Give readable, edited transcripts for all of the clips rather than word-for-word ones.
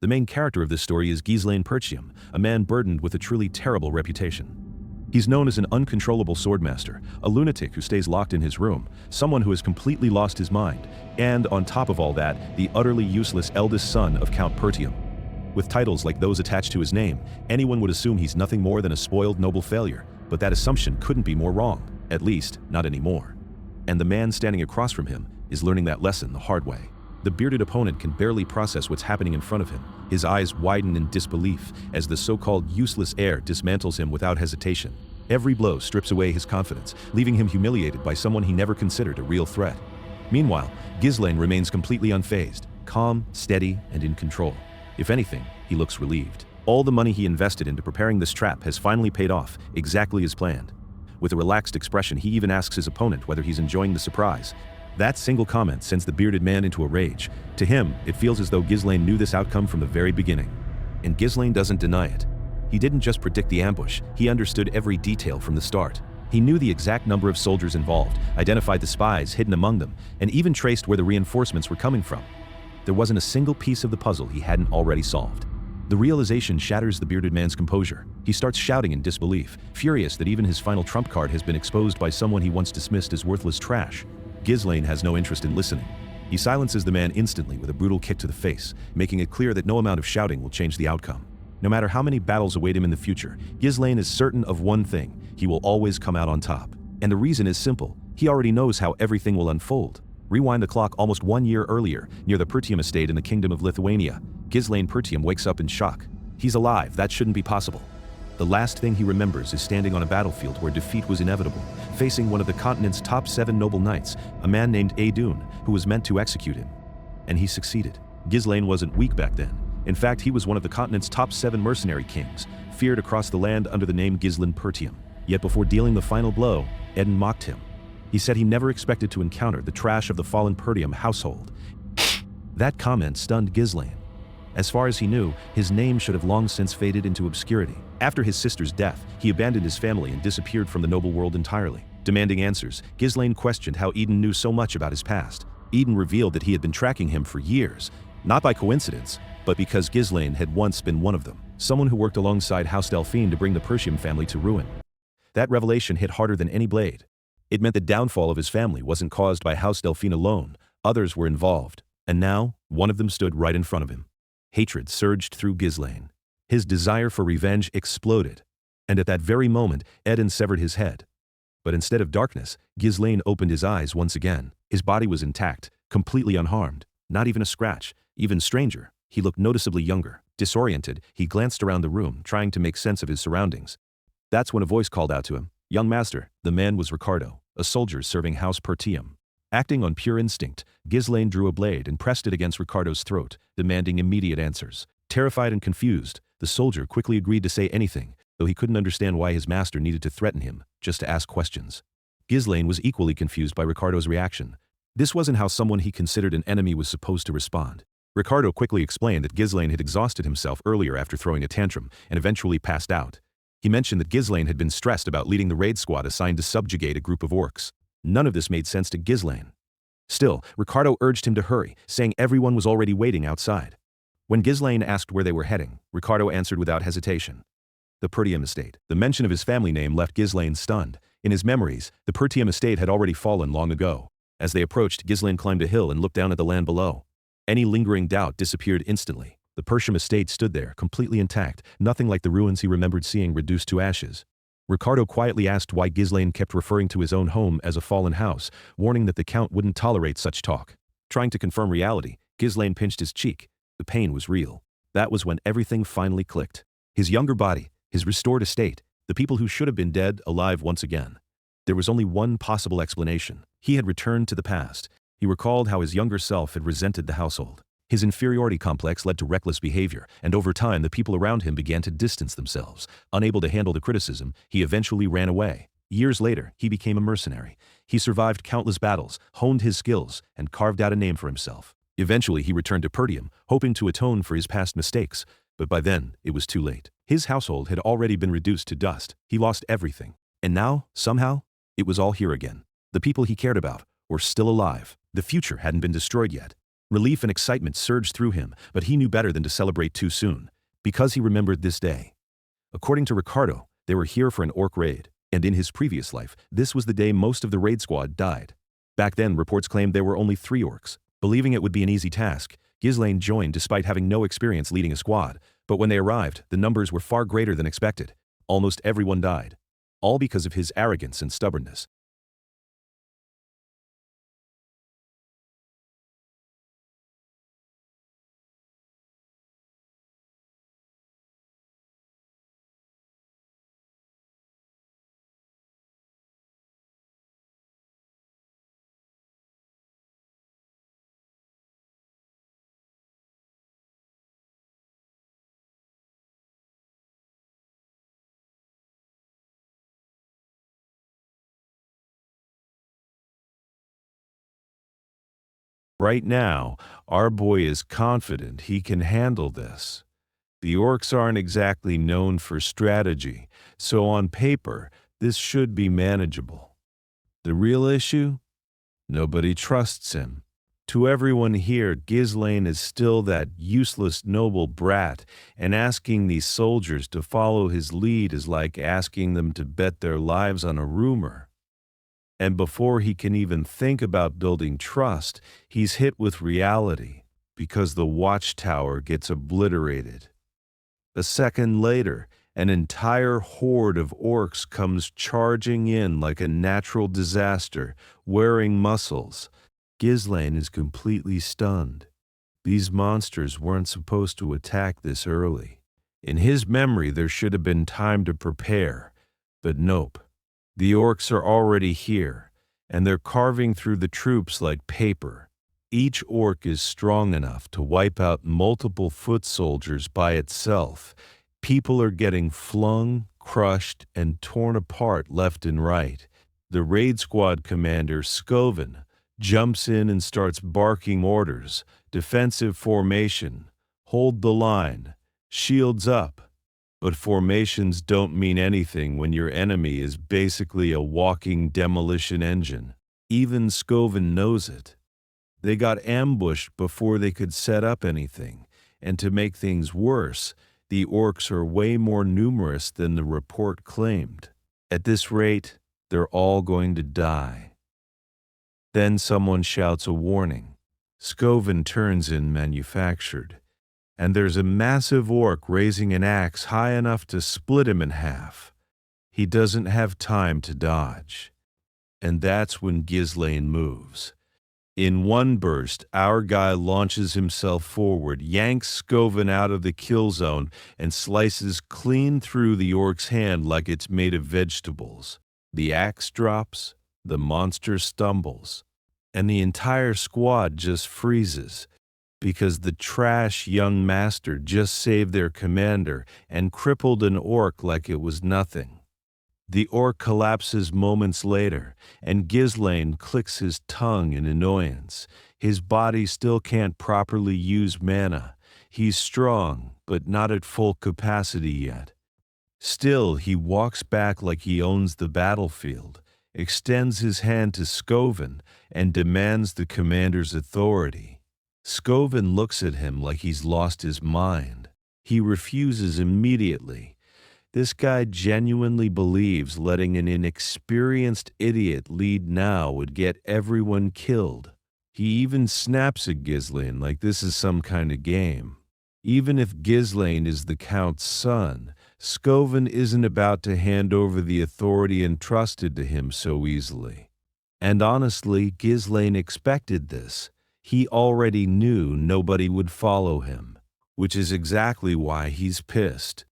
The main character of this story is Gizlane Pertium, a man burdened with a truly terrible reputation. He's known as an uncontrollable swordmaster, a lunatic who stays locked in his room, someone who has completely lost his mind, and on top of all that, the utterly useless eldest son of Count Pertium. With titles like those attached to his name, anyone would assume he's nothing more than a spoiled noble failure, but that assumption couldn't be more wrong, at least not anymore. And the man standing across from him is learning that lesson the hard way. The bearded opponent can barely process what's happening in front of him. His eyes widen in disbelief as the so-called useless heir dismantles him without hesitation. Every blow strips away his confidence, leaving him humiliated by someone he never considered a real threat. Meanwhile, Gizlane remains completely unfazed, calm, steady, and in control. If anything, he looks relieved. All the money he invested into preparing this trap has finally paid off, exactly as planned. With a relaxed expression, he even asks his opponent whether he's enjoying the surprise. That single comment sends the bearded man into a rage. To him, it feels as though Gizlane knew this outcome from the very beginning. And Gizlane doesn't deny it. He didn't just predict the ambush, he understood every detail from the start. He knew the exact number of soldiers involved, identified the spies hidden among them, and even traced where the reinforcements were coming from. There wasn't a single piece of the puzzle he hadn't already solved. The realization shatters the bearded man's composure. He starts shouting in disbelief, furious that even his final trump card has been exposed by someone he once dismissed as worthless trash. Gizlane has no interest in listening. He silences the man instantly with a brutal kick to the face, making it clear that no amount of shouting will change the outcome. No matter how many battles await him in the future, Gizlane is certain of one thing: he will always come out on top. And the reason is simple: he already knows how everything will unfold. Rewind the clock almost 1 year earlier, near the Pertium estate in the Kingdom of Lithuania. Gizlane Pertium wakes up in shock. He's alive, that shouldn't be possible. The last thing he remembers is standing on a battlefield where defeat was inevitable, facing one of the continent's top 7 noble knights, a man named Adun, who was meant to execute him. And he succeeded. Gizlane wasn't weak back then. In fact, he was one of the continent's top 7 mercenary kings, feared across the land under the name Gizlane Pertium. Yet before dealing the final blow, Adun mocked him. He said he never expected to encounter the trash of the fallen Pertium household. That comment stunned Gizlane. As far as he knew, his name should have long since faded into obscurity. After his sister's death, he abandoned his family and disappeared from the noble world entirely. Demanding answers, Gizlane questioned how Adun knew so much about his past. Adun revealed that he had been tracking him for years, not by coincidence, but because Gizlane had once been one of them, someone who worked alongside House Delphine to bring the Pertium family to ruin. That revelation hit harder than any blade. It meant the downfall of his family wasn't caused by House Delphine alone. Others were involved, and now one of them stood right in front of him. Hatred surged through Gizlane. His desire for revenge exploded, and at that very moment, Adun severed his head. But instead of darkness, Gizlane opened his eyes once again. His body was intact, completely unharmed, not even a scratch. Even stranger, he looked noticeably younger. Disoriented, he glanced around the room, trying to make sense of his surroundings. That's when a voice called out to him, "Young master." The man was Ricardo, a soldier serving House Pertium. Acting on pure instinct, Gizlane drew a blade and pressed it against Ricardo's throat, demanding immediate answers. Terrified and confused, the soldier quickly agreed to say anything, though he couldn't understand why his master needed to threaten him, just to ask questions. Gizlane was equally confused by Ricardo's reaction. This wasn't how someone he considered an enemy was supposed to respond. Ricardo quickly explained that Gizlane had exhausted himself earlier after throwing a tantrum, and eventually passed out. He mentioned that Gizlane had been stressed about leading the raid squad assigned to subjugate a group of orcs. None of this made sense to Gizlane. Still, Ricardo urged him to hurry, saying everyone was already waiting outside. When Gizlane asked where they were heading, Ricardo answered without hesitation: the Pertium estate. The mention of his family name left Gizlane stunned. In his memories, the Pertium estate had already fallen long ago. As they approached, Gizlane climbed a hill and looked down at the land below. Any lingering doubt disappeared instantly. The Pertium estate stood there, completely intact, nothing like the ruins he remembered seeing reduced to ashes. Ricardo quietly asked why Gizlane kept referring to his own home as a fallen house, warning that the Count wouldn't tolerate such talk. Trying to confirm reality, Gizlane pinched his cheek. The pain was real. That was when everything finally clicked. His younger body, his restored estate, the people who should have been dead, alive once again. There was only one possible explanation. He had returned to the past. He recalled how his younger self had resented the household. His inferiority complex led to reckless behavior, and over time the people around him began to distance themselves. Unable to handle the criticism, he eventually ran away. Years later, he became a mercenary. He survived countless battles, honed his skills, and carved out a name for himself. Eventually, he returned to Pertium, hoping to atone for his past mistakes, but by then, it was too late. His household had already been reduced to dust. He lost everything. And now, somehow, it was all here again. The people he cared about were still alive. The future hadn't been destroyed yet. Relief and excitement surged through him, but he knew better than to celebrate too soon, because he remembered this day. According to Ricardo, they were here for an orc raid, and in his previous life, this was the day most of the raid squad died. Back then, reports claimed there were only 3 orcs. Believing it would be an easy task, Gizlane joined despite having no experience leading a squad, but when they arrived, the numbers were far greater than expected. Almost everyone died, all because of his arrogance and stubbornness. Right now, our boy is confident he can handle this. The orcs aren't exactly known for strategy, so on paper, this should be manageable. The real issue? Nobody trusts him. To everyone here, Gizlane is still that useless noble brat, and asking these soldiers to follow his lead is like asking them to bet their lives on a rumor. And before he can even think about building trust, he's hit with reality, because the watchtower gets obliterated. A second later, an entire horde of orcs comes charging in like a natural disaster, wearing muscles. Gizlane is completely stunned. These monsters weren't supposed to attack this early. In his memory, there should have been time to prepare, but nope. The orcs are already here, and they're carving through the troops like paper. Each orc is strong enough to wipe out multiple foot soldiers by itself. People are getting flung, crushed, and torn apart left and right. The raid squad commander, Scoven, jumps in and starts barking orders. Defensive formation, hold the line, shields up. But formations don't mean anything when your enemy is basically a walking demolition engine. Even Scoven knows it. They got ambushed before they could set up anything, and to make things worse, the orcs are way more numerous than the report claimed. At this rate, they're all going to die. Then someone shouts a warning. Scoven turns in manufactured, and there's a massive orc raising an axe high enough to split him in half. He doesn't have time to dodge. And that's when Gizlane moves. In one burst, our guy launches himself forward, yanks Scoven out of the kill zone, and slices clean through the orc's hand like it's made of vegetables. The axe drops, the monster stumbles, and the entire squad just freezes, because the trash young master just saved their commander and crippled an orc like it was nothing. The orc collapses moments later, and Gizlane clicks his tongue in annoyance. His body still can't properly use mana. He's strong, but not at full capacity yet. Still, he walks back like he owns the battlefield, extends his hand to Scoven, and demands the commander's authority. Scoven looks at him like he's lost his mind. He refuses immediately. This guy genuinely believes letting an inexperienced idiot lead now would get everyone killed. He even snaps at Gizlane like this is some kind of game. Even if Gizlane is the Count's son, Scoven isn't about to hand over the authority entrusted to him so easily. And honestly, Gizlane expected this. He already knew nobody would follow him, which is exactly why he's pissed.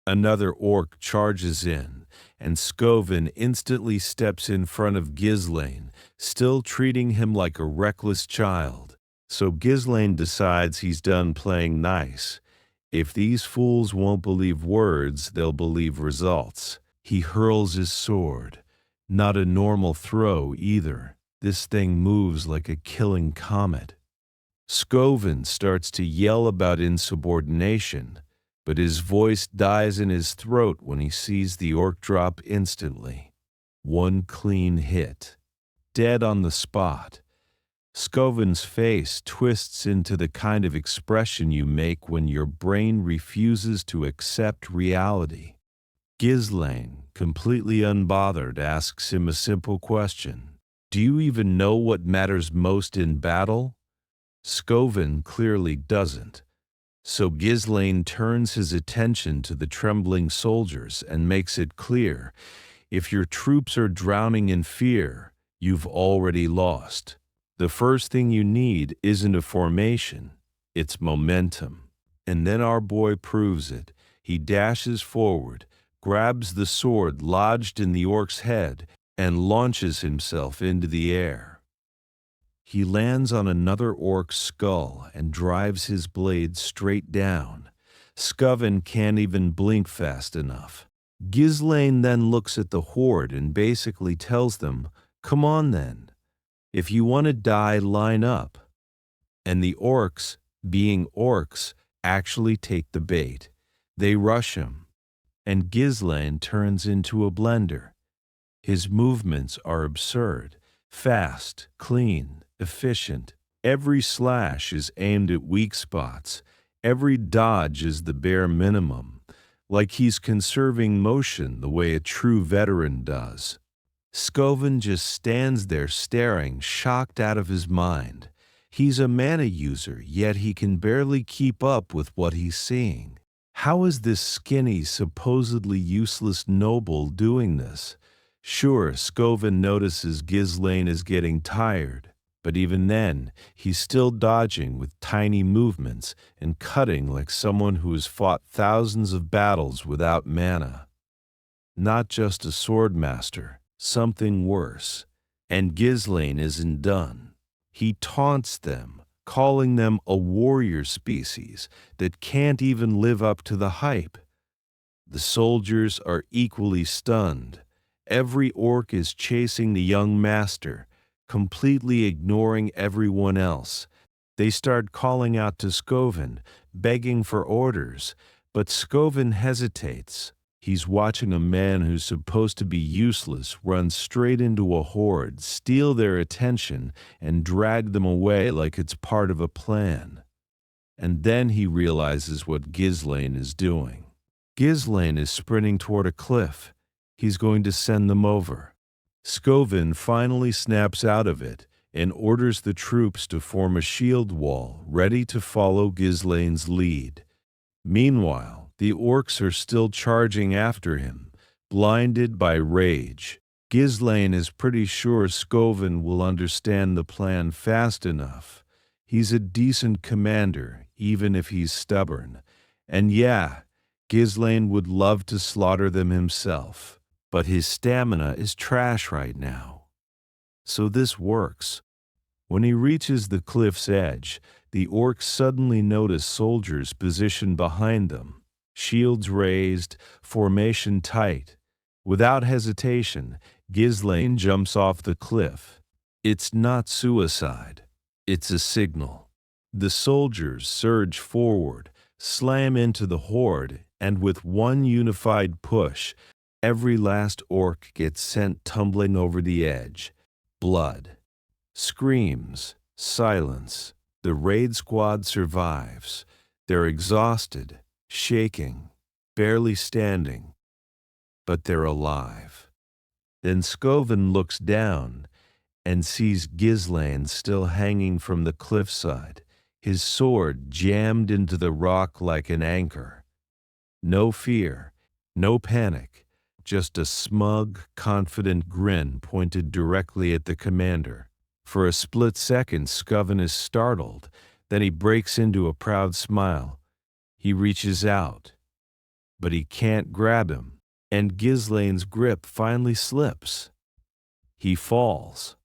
Another orc charges in, and Scoven instantly steps in front of Gizlane, still treating him like a reckless child. So Gizlane decides he's done playing nice. If these fools won't believe words, they'll believe results. He hurls his sword. Not a normal throw either. This thing moves like a killing comet. Scoven starts to yell about insubordination, but his voice dies in his throat when he sees the orc drop instantly. One clean hit. Dead on the spot. Scoven's face twists into the kind of expression you make when your brain refuses to accept reality. Gizlane, completely unbothered, asks him a simple question. Do you even know what matters most in battle? Scoven clearly doesn't. So Gizlane turns his attention to the trembling soldiers and makes it clear, if your troops are drowning in fear, you've already lost. The first thing you need isn't a formation, it's momentum. And then our boy proves it. He dashes forward, grabs the sword lodged in the orc's head, and launches himself into the air. He lands on another orc's skull and drives his blade straight down. Scoven can't even blink fast enough. Gizlane then looks at the horde and basically tells them, "Come on then. If you want to die, line up." And the orcs, being orcs, actually take the bait. They rush him, and Gizlane turns into a blender. His movements are absurd, fast, clean, efficient. Every slash is aimed at weak spots. Every dodge is the bare minimum, like he's conserving motion the way a true veteran does. Scoven just stands there staring, shocked out of his mind. He's a mana user, yet he can barely keep up with what he's seeing. How is this skinny, supposedly useless noble doing this? Sure, Scoven notices Gizlane is getting tired, but even then, he's still dodging with tiny movements and cutting like someone who has fought thousands of battles without mana. Not just a swordmaster, something worse. And Gizlane isn't done. He taunts them, calling them a warrior species that can't even live up to the hype. The soldiers are equally stunned. Every orc is chasing the young master, completely ignoring everyone else. They start calling out to Scoven, begging for orders, but Scoven hesitates. He's watching a man who's supposed to be useless run straight into a horde, steal their attention, and drag them away like it's part of a plan. And then he realizes what Gizlane is doing. Gizlane is sprinting toward a cliff. He's going to send them over. Scoven finally snaps out of it and orders the troops to form a shield wall, ready to follow Gizlane's lead. Meanwhile, the orcs are still charging after him, blinded by rage. Gizlane is pretty sure Scoven will understand the plan fast enough. He's a decent commander, even if he's stubborn. And yeah, Gizlane would love to slaughter them himself. But his stamina is trash right now. So this works. When he reaches the cliff's edge, the orcs suddenly notice soldiers positioned behind them, shields raised, formation tight. Without hesitation, Gizlane jumps off the cliff. It's not suicide. It's a signal. The soldiers surge forward, slam into the horde, and with one unified push, every last orc gets sent tumbling over the edge. Blood. Screams. Silence. The raid squad survives. They're exhausted, shaking, barely standing. But they're alive. Then Scoven looks down and sees Gizlane still hanging from the cliffside, his sword jammed into the rock like an anchor. No fear, no panic. Just a smug, confident grin pointed directly at the commander. For a split second, Scoven is startled. Then he breaks into a proud smile. He reaches out, but he can't grab him, and Gizlane's grip finally slips. He falls.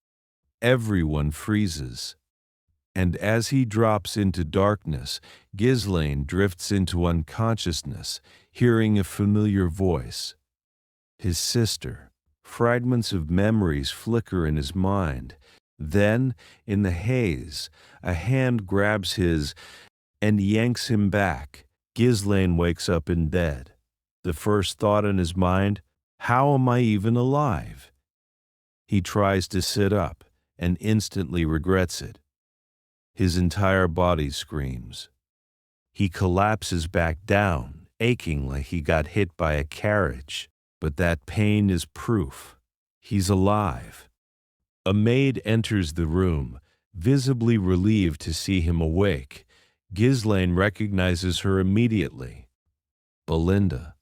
Everyone freezes. And as he drops into darkness, Gizlane drifts into unconsciousness, hearing a familiar voice. His sister. Fragments of memories flicker in his mind. Then, in the haze, a hand grabs his and yanks him back. Gizlane wakes up in bed. The first thought in his mind, how am I even alive? He tries to sit up and instantly regrets it. His entire body screams. He collapses back down, aching like he got hit by a carriage. But that pain is proof he's alive. A maid enters the room, visibly relieved to see him awake. Gizlane recognizes her immediately. Belinda.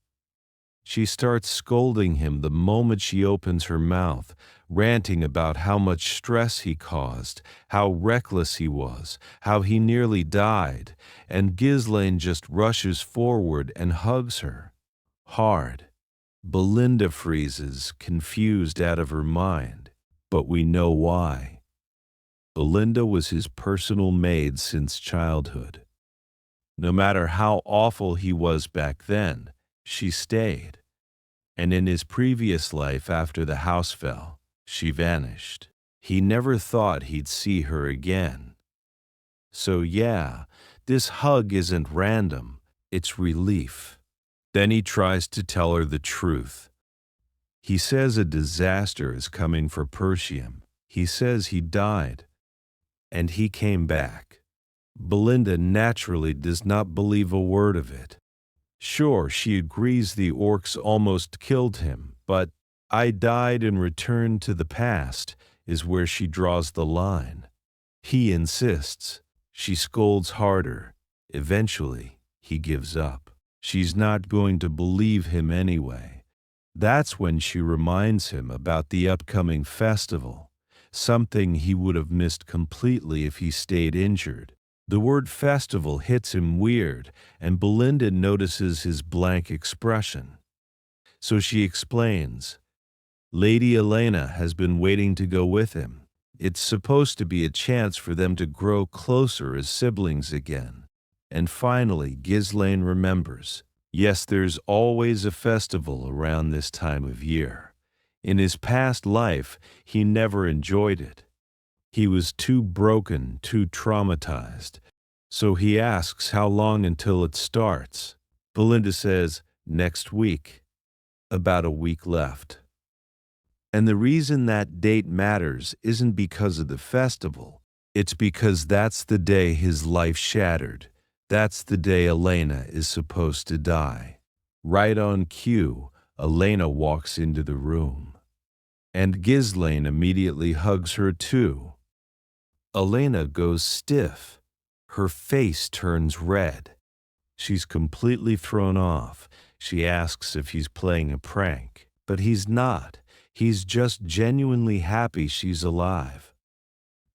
She starts scolding him the moment she opens her mouth, ranting about how much stress he caused, how reckless he was, how he nearly died, and Gizlane just rushes forward and hugs her. Hard. Belinda freezes, confused out of her mind, but we know why. Belinda was his personal maid since childhood. No matter how awful he was back then, she stayed. And in his previous life after the house fell, she vanished. He never thought he'd see her again. So yeah, this hug isn't random, it's relief. Then he tries to tell her the truth. He says a disaster is coming for Pertium. He says he died. And he came back. Belinda naturally does not believe a word of it. Sure, she agrees the orcs almost killed him, but "I died and returned to the past" is where she draws the line. He insists. She scolds harder. Eventually, he gives up. She's not going to believe him anyway. That's when she reminds him about the upcoming festival, something he would have missed completely if he stayed injured. The word festival hits him weird, and Belinda notices his blank expression. So she explains. Lady Elena has been waiting to go with him. It's supposed to be a chance for them to grow closer as siblings again. And finally, Gizlane remembers. Yes, there's always a festival around this time of year. In his past life, he never enjoyed it. He was too broken, too traumatized. So he asks how long until it starts. Belinda says, next week. About a week left. And the reason that date matters isn't because of the festival. It's because that's the day his life shattered. That's the day Elena is supposed to die. Right on cue, Elena walks into the room. And Gizlane immediately hugs her too. Elena goes stiff. Her face turns red. She's completely thrown off. She asks if he's playing a prank, but he's not. He's just genuinely happy she's alive.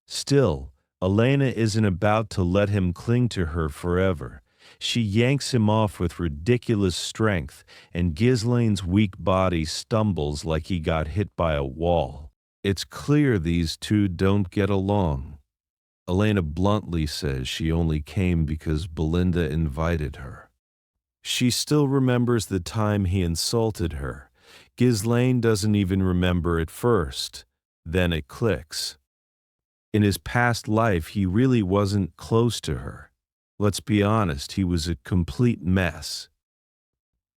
Still, Elena isn't about to let him cling to her forever. She yanks him off with ridiculous strength, and Gizlane's weak body stumbles like he got hit by a wall. It's clear these two don't get along. Elena bluntly says she only came because Belinda invited her. She still remembers the time he insulted her. Gizlane doesn't even remember at first. Then it clicks. In his past life, he really wasn't close to her. Let's be honest, he was a complete mess.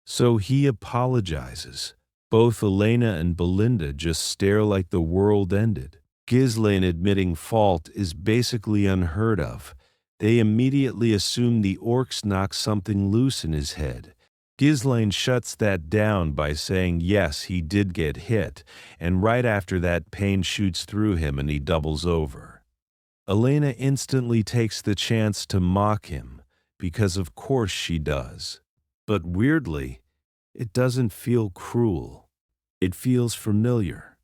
So he apologizes. Both Elena and Belinda just stare like the world ended. Gizlane admitting fault is basically unheard of. They immediately assume the orcs knocked something loose in his head. Gizlane shuts that down by saying yes, he did get hit, and right after that pain shoots through him and he doubles over. Elena instantly takes the chance to mock him, because of course she does. But weirdly, it doesn't feel cruel. It feels familiar,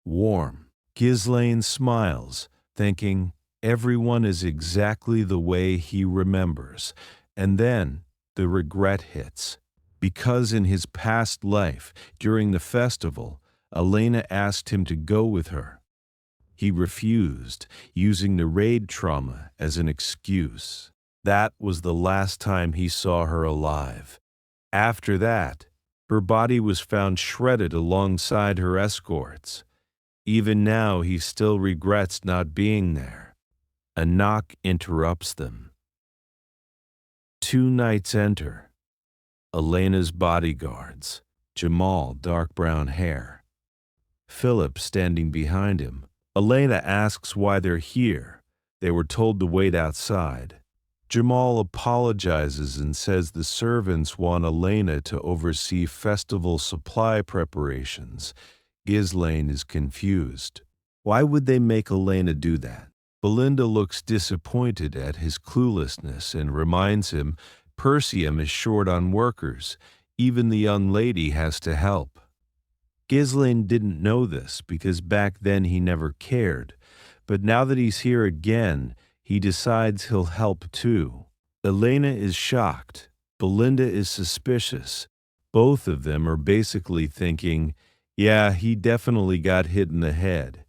warm. Gizlane smiles, thinking everyone is exactly the way he remembers, and then the regret hits. Because in his past life, during the festival, Elena asked him to go with her. He refused, using the raid trauma as an excuse. That was the last time he saw her alive. After that, her body was found shredded alongside her escorts. Even now, he still regrets not being there. A knock interrupts them. Two knights enter. Elena's bodyguards, Jamal, dark brown hair. Philip standing behind him. Elena asks why they're here, They were told to wait outside. Jamal apologizes and says the servants want Elena to oversee festival supply preparations. Gizlane is confused. Why would they make Elena do that? Belinda looks disappointed at his cluelessness and reminds him Pertium is short on workers. Even the young lady has to help. Gizlane didn't know this because back then he never cared, but now that he's here again, he decides he'll help too. Elena is shocked. Belinda is suspicious. Both of them are basically thinking, yeah, he definitely got hit in the head.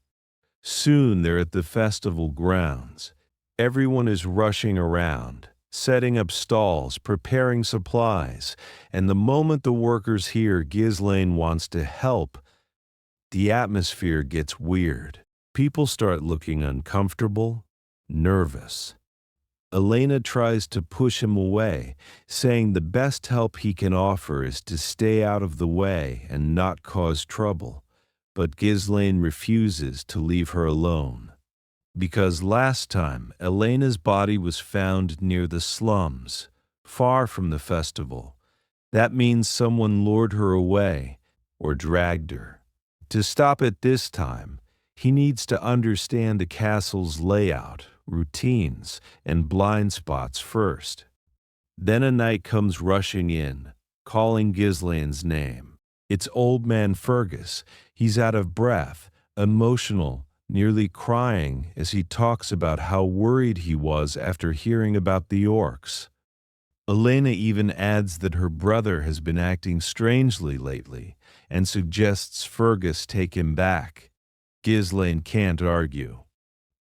Soon they're at the festival grounds. Everyone is rushing around, setting up stalls, preparing supplies, and the moment the workers hear Gizlane wants to help, the atmosphere gets weird. People start looking uncomfortable, nervous. Elena tries to push him away, saying the best help he can offer is to stay out of the way and not cause trouble. But Gizlane refuses to leave her alone. Because last time, Elena's body was found near the slums, far from the festival. That means someone lured her away or dragged her. To stop it this time, he needs to understand the castle's layout, routines, and blind spots first. Then a knight comes rushing in, calling Gizlane's name. It's old man Fergus. He's out of breath, emotional, nearly crying as he talks about how worried he was after hearing about the orcs. Elena even adds that her brother has been acting strangely lately and suggests Fergus take him back. Gizlane can't argue.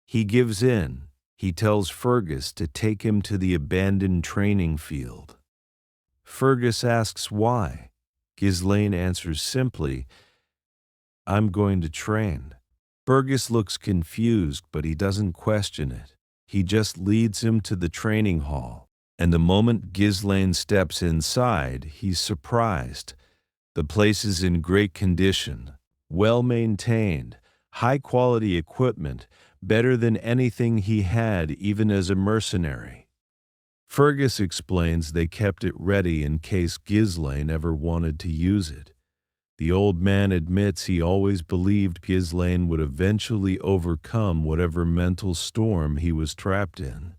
He gives in. He tells Fergus to take him to the abandoned training field. Fergus asks why. Gizlane answers simply, "I'm going to train." Fergus looks confused, but he doesn't question it. He just leads him to the training hall, and the moment Gizlane steps inside, he's surprised. The place is in great condition, well-maintained, high-quality equipment, better than anything he had even as a mercenary. Fergus explains they kept it ready in case Gizlane ever wanted to use it. The old man admits he always believed Gizlane would eventually overcome whatever mental storm he was trapped in.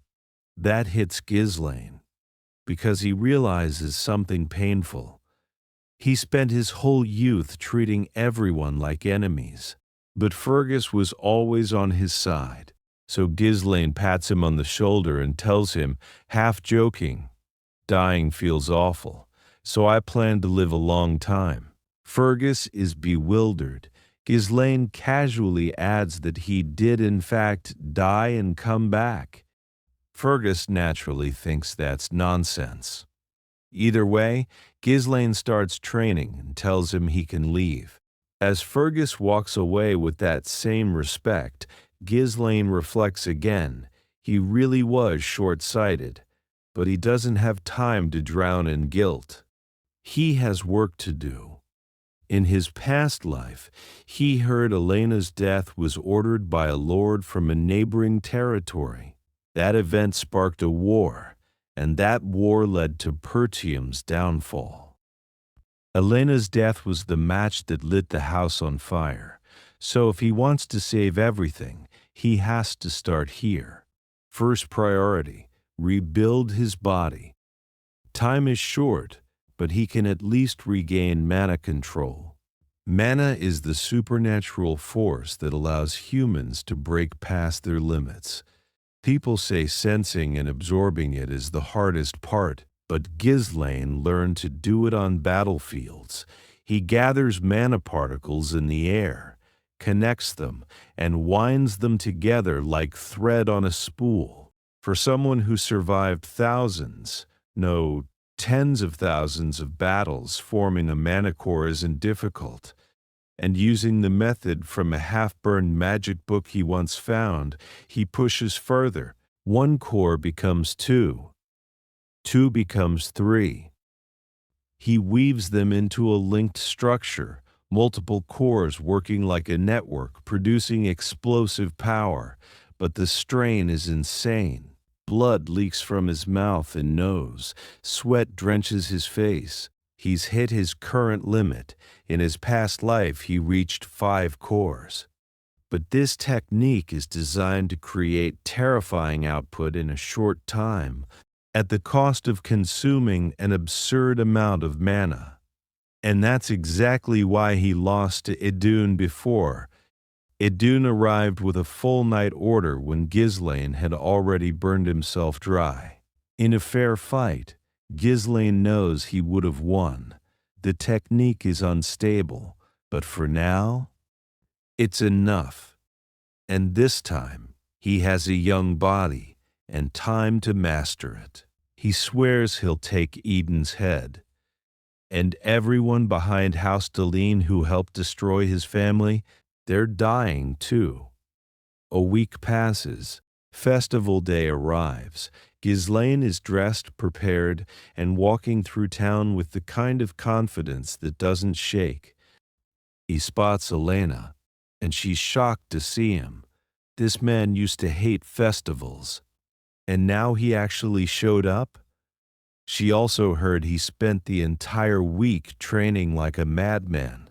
That hits Gizlane, because he realizes something painful. He spent his whole youth treating everyone like enemies, but Fergus was always on his side. So Gizlane pats him on the shoulder and tells him, half joking, "Dying feels awful, so I plan to live a long time." Fergus is bewildered. Gizlane casually adds that he did in fact die and come back. Fergus naturally thinks that's nonsense. Either way, Gizlane starts training and tells him he can leave. As Fergus walks away with that same respect, Gizlane reflects again. He really was short-sighted, but he doesn't have time to drown in guilt. He has work to do. In his past life, he heard Elena's death was ordered by a lord from a neighboring territory. That event sparked a war, and that war led to Pertium's downfall. Elena's death was the match that lit the house on fire, so if he wants to save everything, he has to start here. First priority, rebuild his body. Time is short, but he can at least regain mana control. Mana is the supernatural force that allows humans to break past their limits. People say sensing and absorbing it is the hardest part, but Gizlane learned to do it on battlefields. He gathers mana particles in the air, connects them, and winds them together like thread on a spool. For someone who survived thousands, no, tens of thousands of battles, forming a mana core isn't difficult. And using the method from a half-burned magic book he once found, he pushes further. One core becomes two. Two becomes three. He weaves them into a linked structure, multiple cores working like a network, producing explosive power. but the strain is insane. Blood leaks from his mouth and nose. Sweat drenches his face. He's hit his current limit. In his past life, he reached 5 cores. But this technique is designed to create terrifying output in a short time, at the cost of consuming an absurd amount of mana. And that's exactly why he lost to Idun before. Idun arrived with a full night order when Gizlane had already burned himself dry. In a fair fight, Gizlane knows he would have won. The technique is unstable, but for now, it's enough. And this time, he has a young body and time to master it. He swears he'll take Eden's head. And everyone behind House Deline who helped destroy his family, they're dying too. A week passes. Festival day arrives. Gizlane is dressed, prepared, and walking through town with the kind of confidence that doesn't shake. He spots Elena, and she's shocked to see him. This man used to hate festivals, and now he actually showed up? She also heard he spent the entire week training like a madman.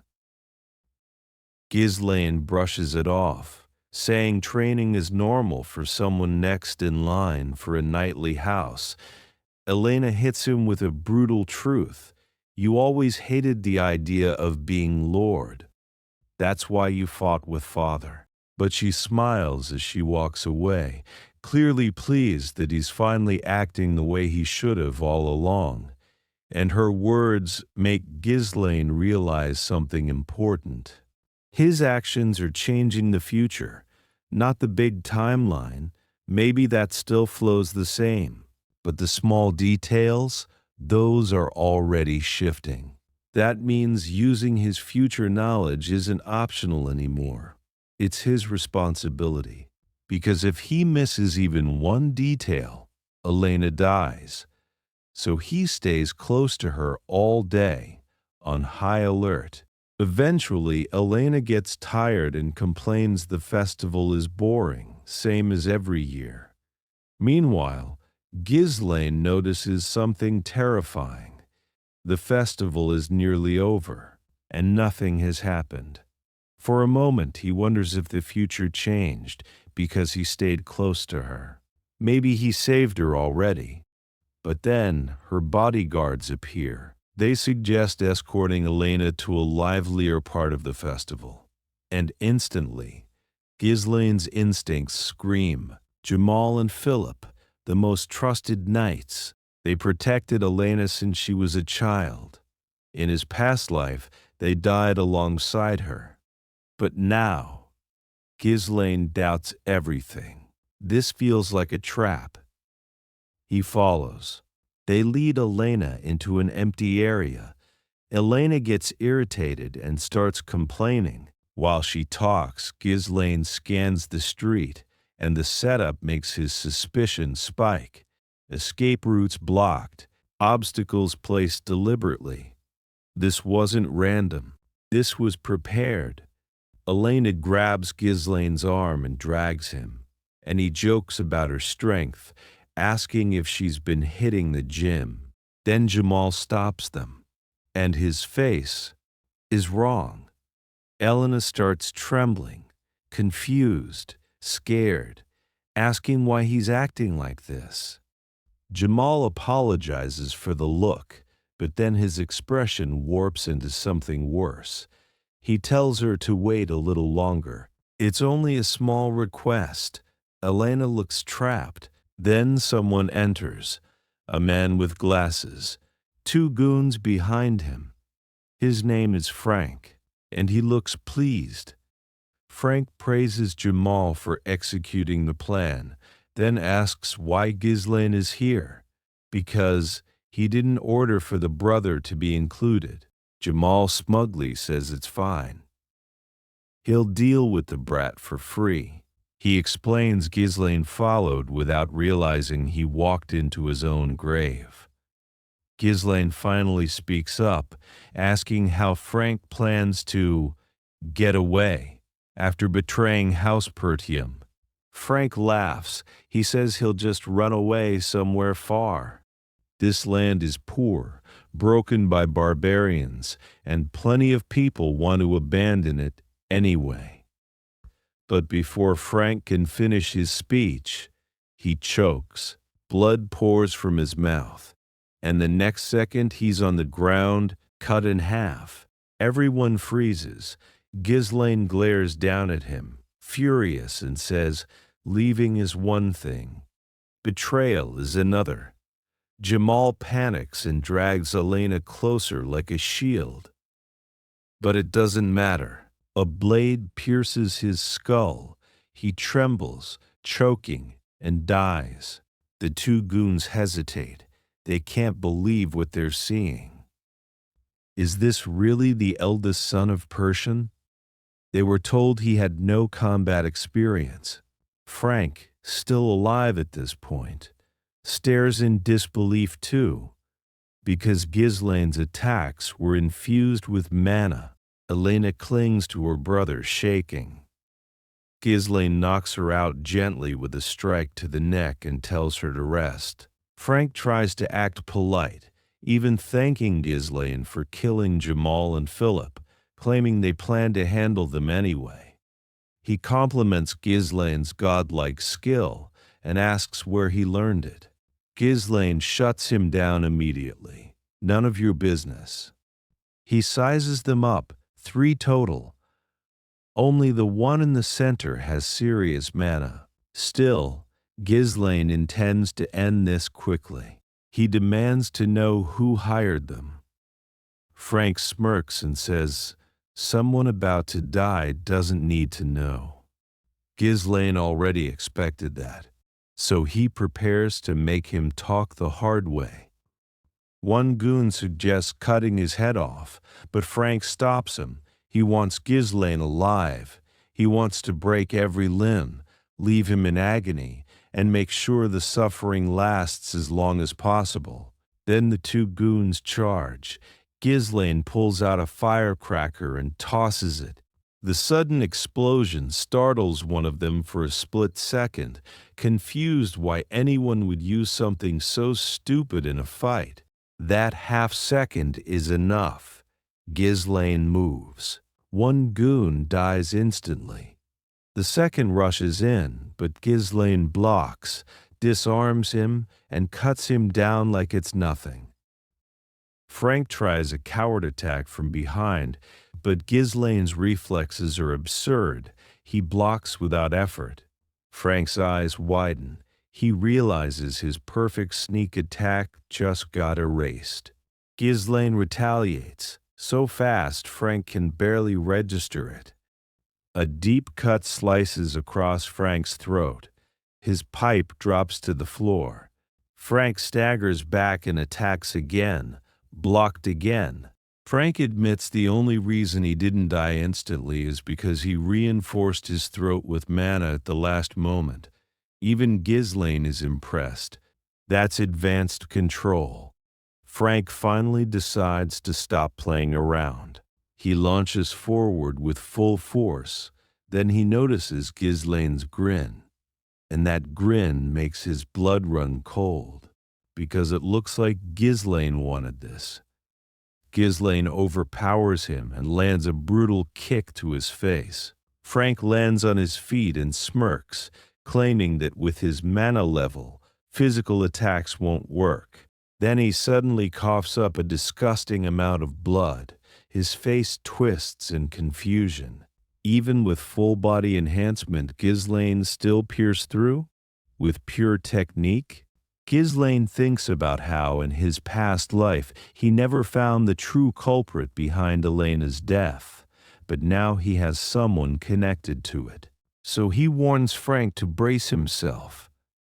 Gizlane brushes it off, saying training is normal for someone next in line for a knightly house. Elena hits him with a brutal truth. You always hated the idea of being lord. That's why you fought with father. But she smiles as she walks away, clearly pleased that he's finally acting the way he should have all along. And her words make Gizlane realize something important. His actions are changing the future, not the big timeline. Maybe that still flows the same, but the small details, those are already shifting. That means using his future knowledge isn't optional anymore. It's his responsibility, because if he misses even one detail, Elena dies. So he stays close to her all day, on high alert. Eventually, Elena gets tired and complains the festival is boring, same as every year. Meanwhile, Gizlane notices something terrifying. The festival is nearly over, and nothing has happened. For a moment, he wonders if the future changed because he stayed close to her. Maybe he saved her already. But then, her bodyguards appear. They suggest escorting Elena to a livelier part of the festival. And instantly, Gizlane's instincts scream. Jamal and Philip, the most trusted knights, they protected Elena since she was a child. In his past life, they died alongside her. But now, Gizlane doubts everything. This feels like a trap. He follows. They lead Elena into an empty area. Elena gets irritated and starts complaining. While she talks, Gizlane scans the street, and the setup makes his suspicion spike. Escape routes blocked, obstacles placed deliberately. This wasn't random. This was prepared. Elena grabs Gizlane's arm and drags him, and he jokes about her strength, asking if she's been hitting the gym. Then Jamal stops them, and his face is wrong. Elena starts trembling, confused, scared, asking why he's acting like this. Jamal apologizes for the look, but then his expression warps into something worse. He tells her to wait a little longer. It's only a small request. Elena looks trapped. Then someone enters, a man with glasses, 2 goons behind him. His name is Frank, and he looks pleased. Frank praises Jamal for executing the plan, then asks why Gizlane is here, because he didn't order for the brother to be included. Jamal smugly says it's fine. He'll deal with the brat for free. He explains Gizlane followed without realizing he walked into his own grave. Gizlane finally speaks up, asking how Frank plans to get away after betraying House Pertium. Frank laughs. He says he'll just run away somewhere far. This land is poor, broken by barbarians, and plenty of people want to abandon it anyway. But before Frank can finish his speech, he chokes. Blood pours from his mouth, and the next second he's on the ground, cut in half. Everyone freezes. Gizlane glares down at him, furious, and says, "Leaving is one thing. Betrayal is another." Jamal panics and drags Elena closer like a shield. But it doesn't matter. A blade pierces his skull. He trembles, choking, and dies. The two goons hesitate. They can't believe what they're seeing. Is this really the eldest son of Pertium? They were told he had no combat experience. Frank, still alive at this point, stares in disbelief too, because Gizlane's attacks were infused with mana. Elena clings to her brother, shaking. Gizlane knocks her out gently with a strike to the neck and tells her to rest. Frank tries to act polite, even thanking Gizlane for killing Jamal and Philip, claiming they planned to handle them anyway. He compliments Gizlane's godlike skill and asks where he learned it. Gizlane shuts him down immediately. None of your business. He sizes them up, 3 total. Only the one in the center has serious mana. Still, Gizlane intends to end this quickly. He demands to know who hired them. Frank smirks and says, "Someone about to die doesn't need to know." Gizlane already expected that, so he prepares to make him talk the hard way. One goon suggests cutting his head off, but Frank stops him. He wants Gizlane alive. He wants to break every limb, leave him in agony, and make sure the suffering lasts as long as possible. Then the two goons charge. Gizlane pulls out a firecracker and tosses it. The sudden explosion startles one of them for a split second, confused why anyone would use something so stupid in a fight. That half second is enough. Gizlane moves. One goon dies instantly. The second rushes in, but Gizlane blocks, disarms him, and cuts him down like it's nothing. Frank tries a coward attack from behind, but Gizlane's reflexes are absurd. He blocks without effort. Frank's eyes widen. He realizes his perfect sneak attack just got erased. Gizlane retaliates, so fast Frank can barely register it. A deep cut slices across Frank's throat. His pipe drops to the floor. Frank staggers back and attacks again, blocked again. Frank admits the only reason he didn't die instantly is because he reinforced his throat with mana at the last moment. Even Gizlane is impressed. That's advanced control. Frank finally decides to stop playing around. He launches forward with full force. Then he notices Gizlane's grin. And that grin makes his blood run cold, because it looks like Gizlane wanted this. Gizlane overpowers him and lands a brutal kick to his face. Frank lands on his feet and smirks, claiming that with his mana level, physical attacks won't work. Then he suddenly coughs up a disgusting amount of blood. His face twists in confusion. Even with full-body enhancement, Gizlane still pierced through? With pure technique? Gizlane thinks about how, in his past life, he never found the true culprit behind Elena's death, but now he has someone connected to it. So he warns Frank to brace himself.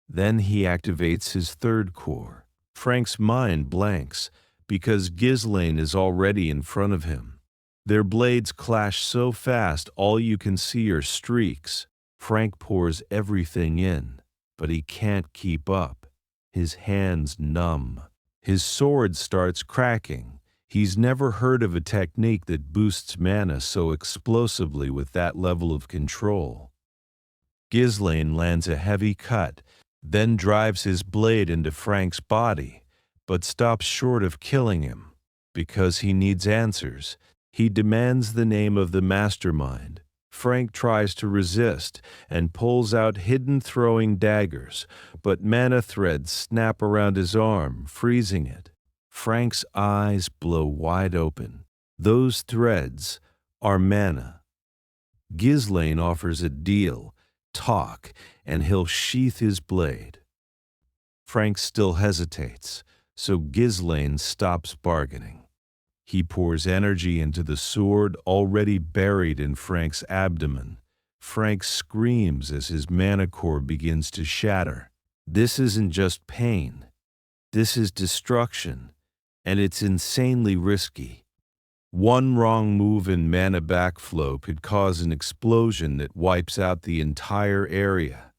Then he activates his third core. Frank's mind blanks, because Gizlane is already in front of him. Their blades clash so fast all you can see are streaks. Frank pours everything in, but he can't keep up. His hands numb. His sword starts cracking. He's never heard of a technique that boosts mana so explosively with that level of control. Gizlane lands a heavy cut, then drives his blade into Frank's body, but stops short of killing him. Because he needs answers, he demands the name of the mastermind. Frank tries to resist and pulls out hidden throwing daggers, but mana threads snap around his arm, freezing it. Frank's eyes blow wide open. Those threads are mana. Gizlane offers a deal, talk, and he'll sheath his blade. Frank still hesitates, so Gizlane stops bargaining. He pours energy into the sword already buried in Frank's abdomen. Frank screams as his mana core begins to shatter. This isn't just pain. This is destruction, and it's insanely risky. One wrong move in mana backflow could cause an explosion that wipes out the entire area.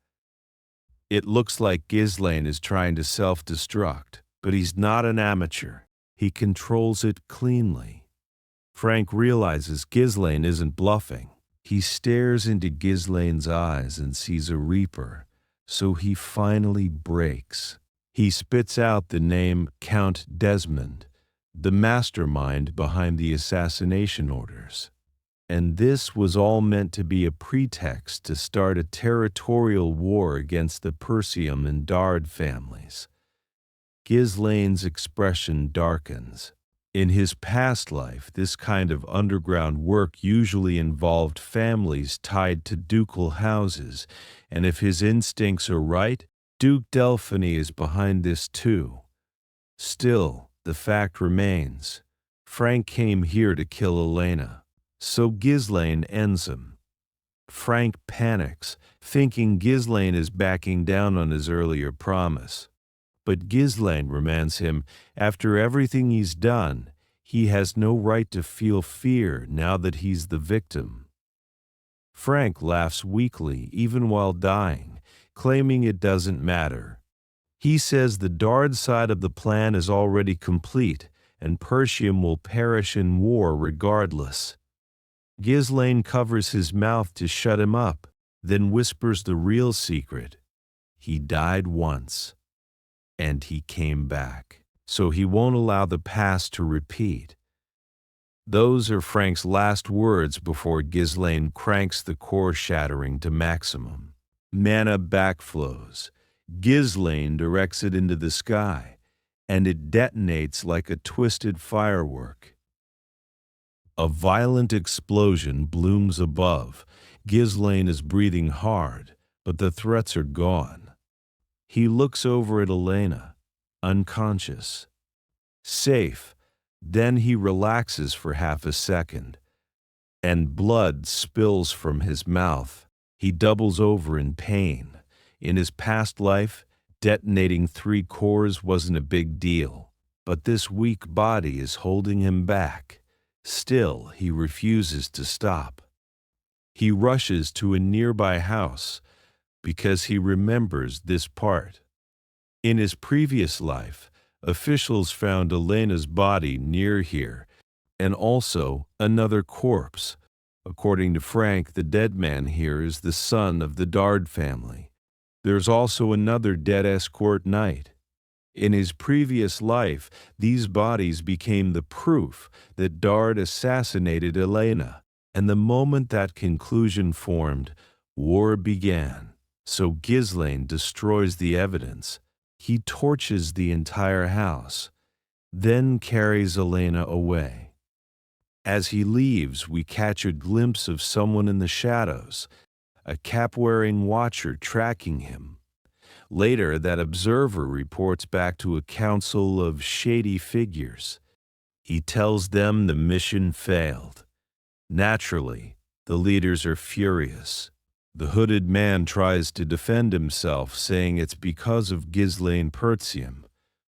It looks like Gizlane is trying to self-destruct, but he's not an amateur. He controls it cleanly. Frank realizes Gizlane isn't bluffing. He stares into Gizlane's eyes and sees a reaper, so he finally breaks. He spits out the name Count Desmond, the mastermind behind the assassination orders. And this was all meant to be a pretext to start a territorial war against the Pertium and Dard families. Gizlane's expression darkens. In his past life, this kind of underground work usually involved families tied to ducal houses, and if his instincts are right, Duke Delphine is behind this too. Still, the fact remains. Frank came here to kill Elena, so Gizlane ends him. Frank panics, thinking Gizlane is backing down on his earlier promise. But Gizlane reminds him, after everything he's done, he has no right to feel fear now that he's the victim. Frank laughs weakly even while dying, claiming it doesn't matter. He says the Dard side of the plan is already complete, and Pertium will perish in war regardless. Gizlane covers his mouth to shut him up, then whispers the real secret. He died once. And he came back, so he won't allow the past to repeat. Those are Frank's last words before Gizlane cranks the core shattering to maximum. Mana backflows. Gizlane directs it into the sky, and it detonates like a twisted firework. A violent explosion blooms above. Gizlane is breathing hard, but the threats are gone. He looks over at Elena, unconscious. Safe. Then he relaxes for half a second, and blood spills from his mouth. He doubles over in pain. In his past life, detonating 3 cores wasn't a big deal, but this weak body is holding him back. Still, he refuses to stop. He rushes to a nearby house, because he remembers this part. In his previous life, officials found Elena's body near here, and also another corpse. According to Frank, the dead man here is the son of the Dard family. There's also another dead escort knight. In his previous life, these bodies became the proof that Dard assassinated Elena, and the moment that conclusion formed, war began. So Gizlane destroys the evidence. He torches the entire house, then carries Elena away. As he leaves, we catch a glimpse of someone in the shadows, a cap-wearing watcher tracking him. Later, that observer reports back to a council of shady figures. He tells them the mission failed. Naturally, the leaders are furious. The hooded man tries to defend himself, saying it's because of Gizlane Pertium.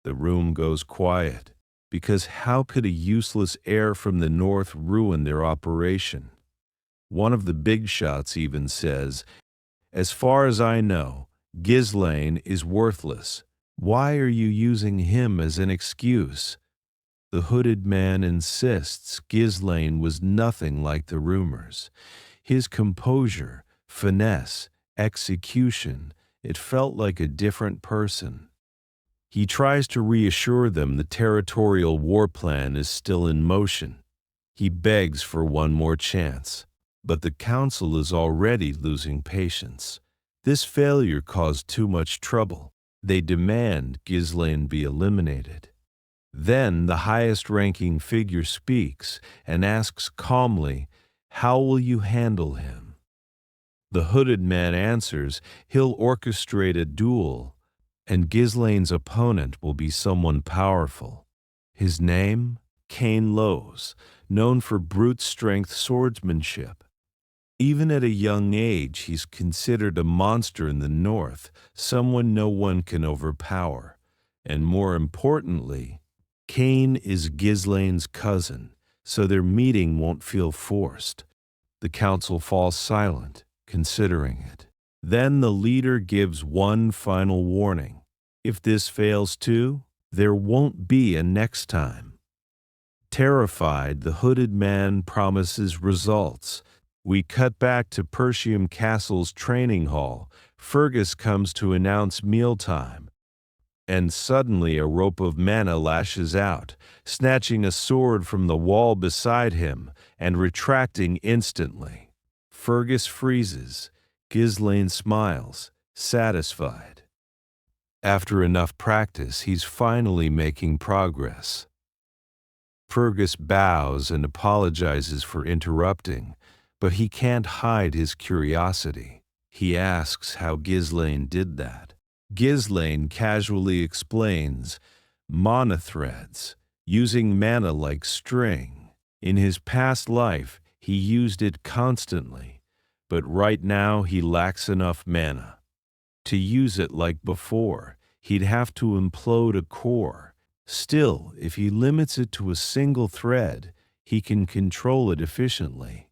The room goes quiet, because how could a useless heir from the north ruin their operation? One of the big shots even says, "As far as I know, Gizlane is worthless. Why are you using him as an excuse?" The hooded man insists Gizlane was nothing like the rumors. His composure, finesse, execution, it felt like a different person. He tries to reassure them the territorial war plan is still in motion. He begs for one more chance, but the council is already losing patience. This failure caused too much trouble. They demand Gizlane be eliminated. Then the highest-ranking figure speaks and asks calmly, "How will you handle him?" The hooded man answers he'll orchestrate a duel, and Gizlane's opponent will be someone powerful. His name? Cain Lowe's, known for brute strength swordsmanship. Even at a young age, he's considered a monster in the north, someone no one can overpower. And more importantly, Cain is Gizlane's cousin, so their meeting won't feel forced. The council falls silent, considering it. Then the leader gives one final warning. If this fails too, there won't be a next time. Terrified, the hooded man promises results. We cut back to Pertium Castle's training hall. Fergus comes to announce mealtime. And suddenly a rope of mana lashes out, snatching a sword from the wall beside him and retracting instantly. Fergus freezes. Gizlane smiles, satisfied. After enough practice, he's finally making progress. Fergus bows and apologizes for interrupting, but he can't hide his curiosity. He asks how Gizlane did that. Gizlane casually explains, mana threads, using mana like string. In his past life, he used it constantly, but right now he lacks enough mana. To use it like before, he'd have to implode a core. Still, if he limits it to a single thread, he can control it efficiently.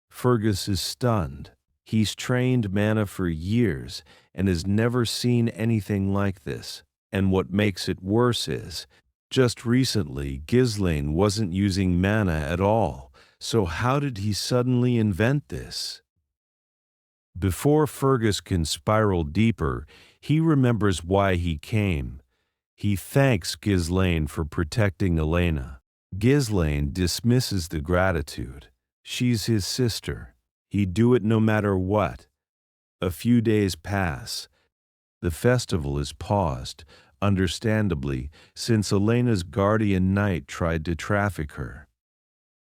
Fergus is stunned. He's trained mana for years and has never seen anything like this. And what makes it worse is, just recently, Gizlane wasn't using mana at all. So how did he suddenly invent this? Before Fergus can spiral deeper, he remembers why he came. He thanks Gizlane for protecting Elena. Gizlane dismisses the gratitude. She's his sister. He'd do it no matter what. A few days pass. The festival is paused, understandably, since Elena's guardian knight tried to traffic her.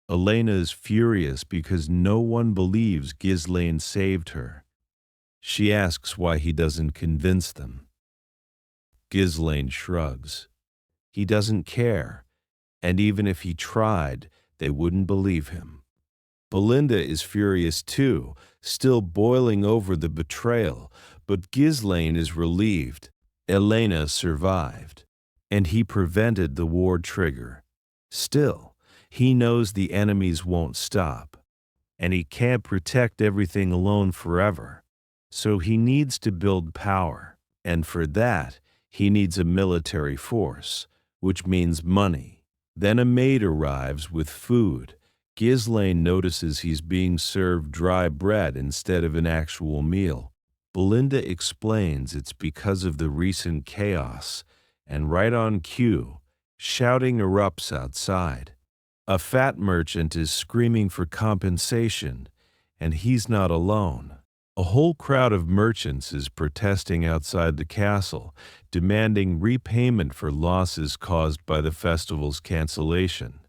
Elena is furious because no one believes Gizlane saved her. She asks why he doesn't convince them. Gizlane shrugs. He doesn't care, and even if he tried, they wouldn't believe him. Belinda is furious too, still boiling over the betrayal, but Gizlane is relieved. Elena survived, and he prevented the war trigger. Still, he knows the enemies won't stop, and he can't protect everything alone forever. So he needs to build power, and for that, he needs a military force, which means money. Then a maid arrives with food. Gizlane notices he's being served dry bread instead of an actual meal. Belinda explains it's because of the recent chaos, and right on cue, shouting erupts outside. A fat merchant is screaming for compensation, and he's not alone. A whole crowd of merchants is protesting outside the castle, demanding repayment for losses caused by the festival's cancellation.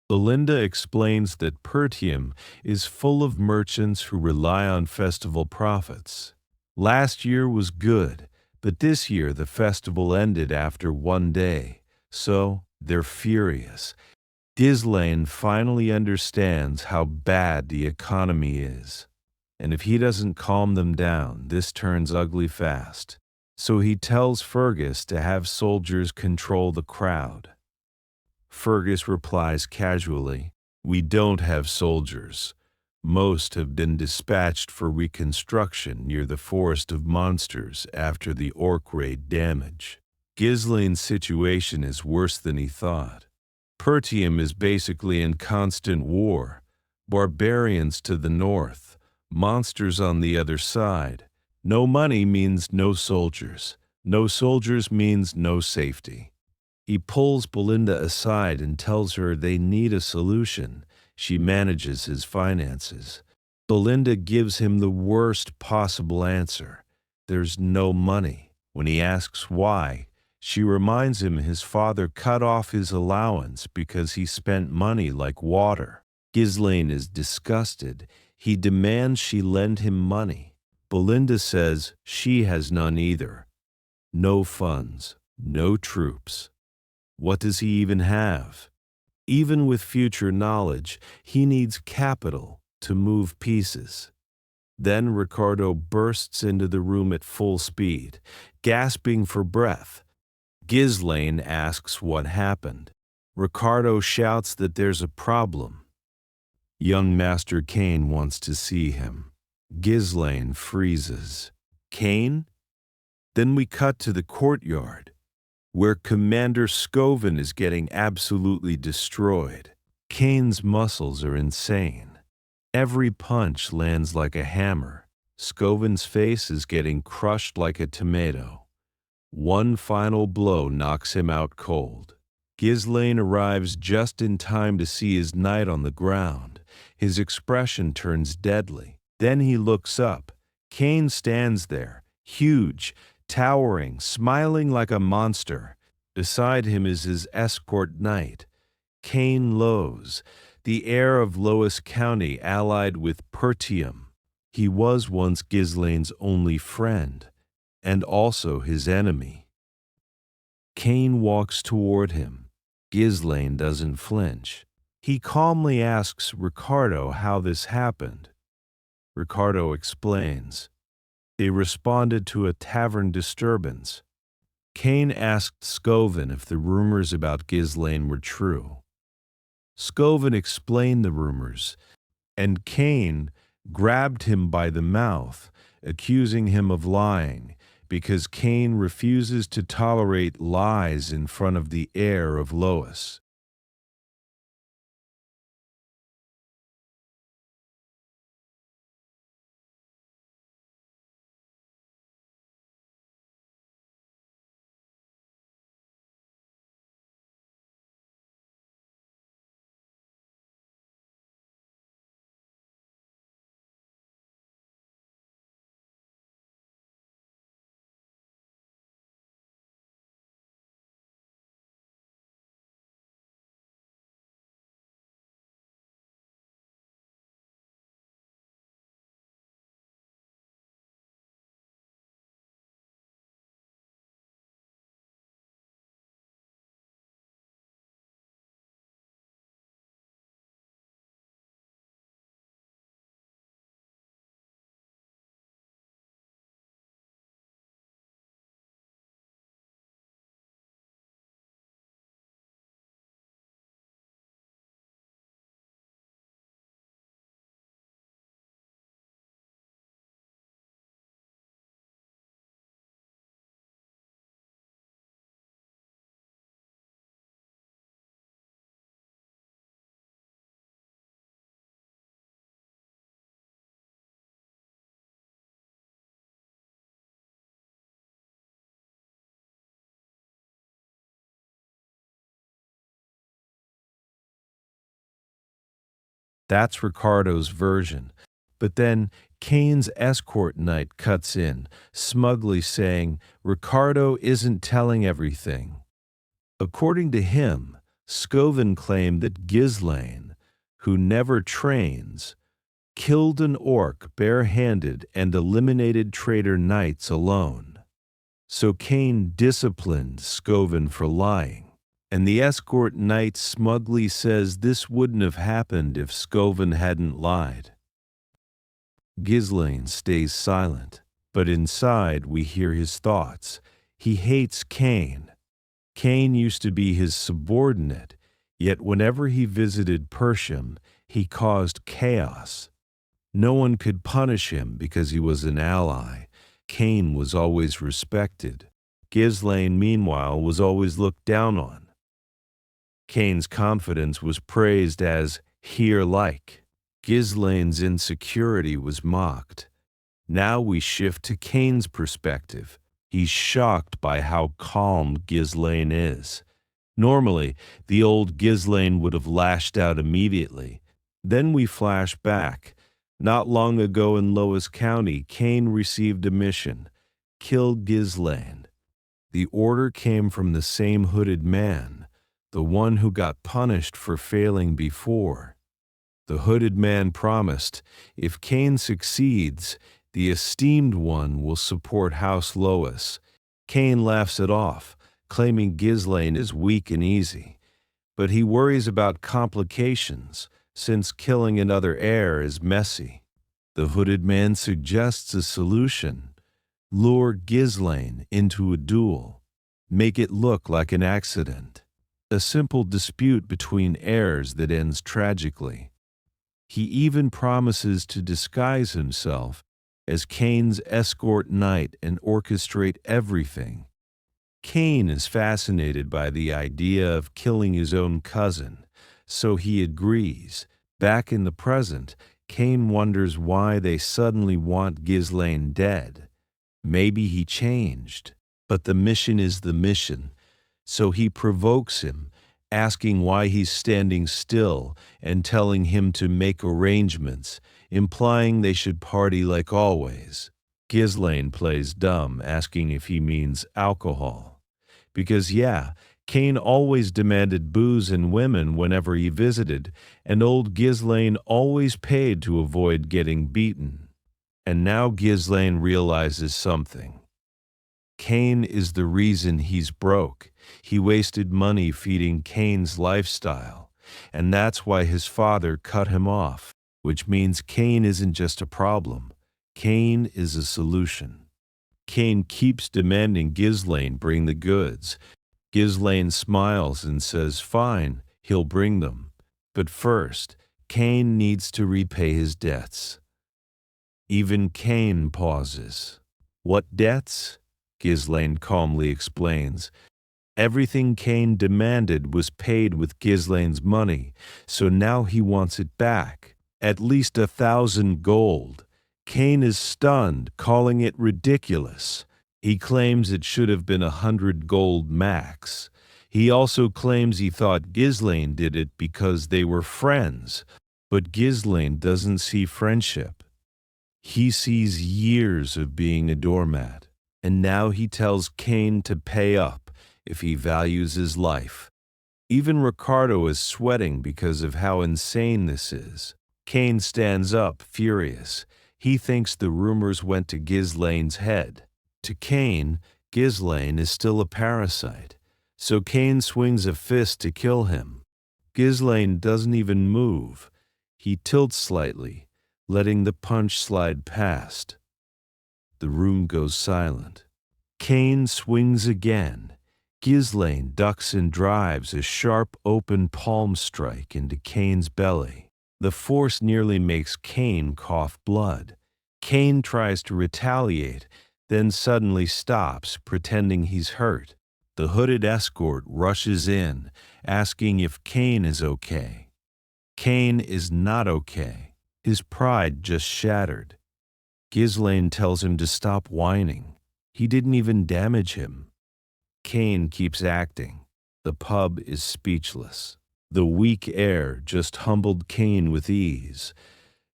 Belinda explains that Pertium is full of merchants who rely on festival profits. Last year was good, but this year the festival ended after one day, so they're furious. Gizlane finally understands how bad the economy is, and if he doesn't calm them down, this turns ugly fast. So he tells Fergus to have soldiers control the crowd. Fergus replies casually, "We don't have soldiers. Most have been dispatched for reconstruction near the Forest of Monsters after the orc raid damage." Gizlane's situation is worse than he thought. Pertium is basically in constant war. Barbarians to the north, Monsters on the other side. No money means no soldiers. No soldiers means no safety. He pulls Belinda aside and tells her they need a solution. She manages his finances. Belinda gives him the worst possible answer. There's no money. When he asks why, she reminds him his father cut off his allowance because he spent money like water. Gizlane is disgusted. He demands she lend him money. Belinda says she has none either. No funds, no troops. What does he even have? Even with future knowledge, he needs capital to move pieces. Then Ricardo bursts into the room at full speed, gasping for breath. Gizlane asks what happened. Ricardo shouts that there's a problem. Young Master Kane wants to see him. Gizlane freezes. Kane? Then we cut to the courtyard, where Commander Scoven is getting absolutely destroyed. Kane's muscles are insane. Every punch lands like a hammer. Scoven's face is getting crushed like a tomato. One final blow knocks him out cold. Gizlane arrives just in time to see his knight on the ground. His expression turns deadly. Then he looks up. Kane stands there, huge, towering, smiling like a monster. Beside him is his escort knight, Kane Lowes, the heir of Lois County allied with Pertium. He was once Gizlane's only friend, and also his enemy. Kane walks toward him. Gizlane doesn't flinch. He calmly asks Ricardo how this happened. Ricardo explains. They responded to a tavern disturbance. Kane asked Scoven if the rumors about Gizlane were true. Scoven explained the rumors, and Kane grabbed him by the mouth, accusing him of lying, because Kane refuses to tolerate lies in front of the heir of Lois. That's Ricardo's version. But then Kane's escort knight cuts in, smugly saying Ricardo isn't telling everything. According to him, Scoven claimed that Gizlane, who never trains, killed an orc bare-handed and eliminated traitor knights alone. So Kane disciplined Scoven for lying. And the escort knight smugly says this wouldn't have happened if Scoven hadn't lied. Gizlane stays silent, but inside we hear his thoughts. He hates Kane. Kane used to be his subordinate, yet whenever he visited Pertium, he caused chaos. No one could punish him because he was an ally. Kane was always respected. Gizlane, meanwhile, was always looked down on. Kane's confidence was praised as hero-like. Gizlane's insecurity was mocked. Now we shift to Cain's perspective. He's shocked by how calm Gizlane is. Normally, the old Gizlane would have lashed out immediately. Then we flash back. Not long ago in Lois County, Cain received a mission: kill Gizlane. The order came from the same hooded man, the one who got punished for failing before. The hooded man promised, if Cain succeeds, the esteemed one will support House Lois. Cain laughs it off, claiming Gizlane is weak and easy. But he worries about complications, since killing another heir is messy. The hooded man suggests a solution: lure Gizlane into a duel. Make it look like an accident. A simple dispute between heirs that ends tragically. He even promises to disguise himself as Cain's escort knight and orchestrate everything. Cain is fascinated by the idea of killing his own cousin, so he agrees. Back in the present, Cain wonders why they suddenly want Gizlane dead. Maybe he changed, but the mission is the mission, so he provokes him, asking why he's standing still and telling him to make arrangements, implying they should party like always. Gizlane plays dumb, asking if he means alcohol. Because yeah, Cain always demanded booze and women whenever he visited, and old Gizlane always paid to avoid getting beaten. And now Gizlane realizes something. Cain is the reason he's broke. He wasted money feeding Cain's lifestyle, and that's why his father cut him off, which means Cain isn't just a problem. Cain is a solution. Cain keeps demanding Gizlane bring the goods. Gizlane smiles and says fine, he'll bring them. But first, Cain needs to repay his debts. Even Cain pauses. What debts? Gizlane calmly explains. Everything Cain demanded was paid with Gizlane's money, so now he wants it back. At least 1,000 gold. Cain is stunned, calling it ridiculous. He claims it should have been 100 gold max. He also claims he thought Gizlane did it because they were friends, but Gizlane doesn't see friendship. He sees years of being a doormat, and now he tells Cain to pay up if he values his life. Even Ricardo is sweating because of how insane this is. Cain stands up, furious. He thinks the rumors went to Gizlane's head. To Cain, Gizlane is still a parasite, so Cain swings a fist to kill him. Gizlane doesn't even move. He tilts slightly, letting the punch slide past. The room goes silent. Cain swings again. Gizlane ducks and drives a sharp open palm strike into Cain's belly. The force nearly makes Cain cough blood. Cain tries to retaliate, then suddenly stops, pretending he's hurt. The hooded escort rushes in, asking if Cain is okay. Cain is not okay. His pride just shattered. Gizlane tells him to stop whining. He didn't even damage him. Cain keeps acting. The pub is speechless. The weak air just humbled Cain with ease.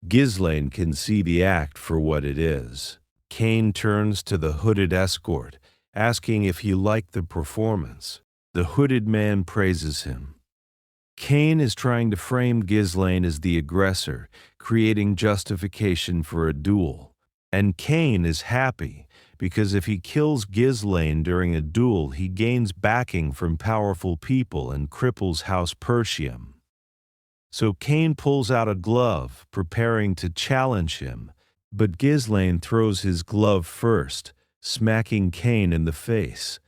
Gizlane can see the act for what it is. Cain turns to the hooded escort, asking if he liked the performance. The hooded man praises him. Cain is trying to frame Gizlane as the aggressor, creating justification for a duel. And Cain is happy, because if he kills Gizlane during a duel, he gains backing from powerful people and cripples House Pertium. So Cain pulls out a glove, preparing to challenge him, but Gizlane throws his glove first, smacking Cain in the face.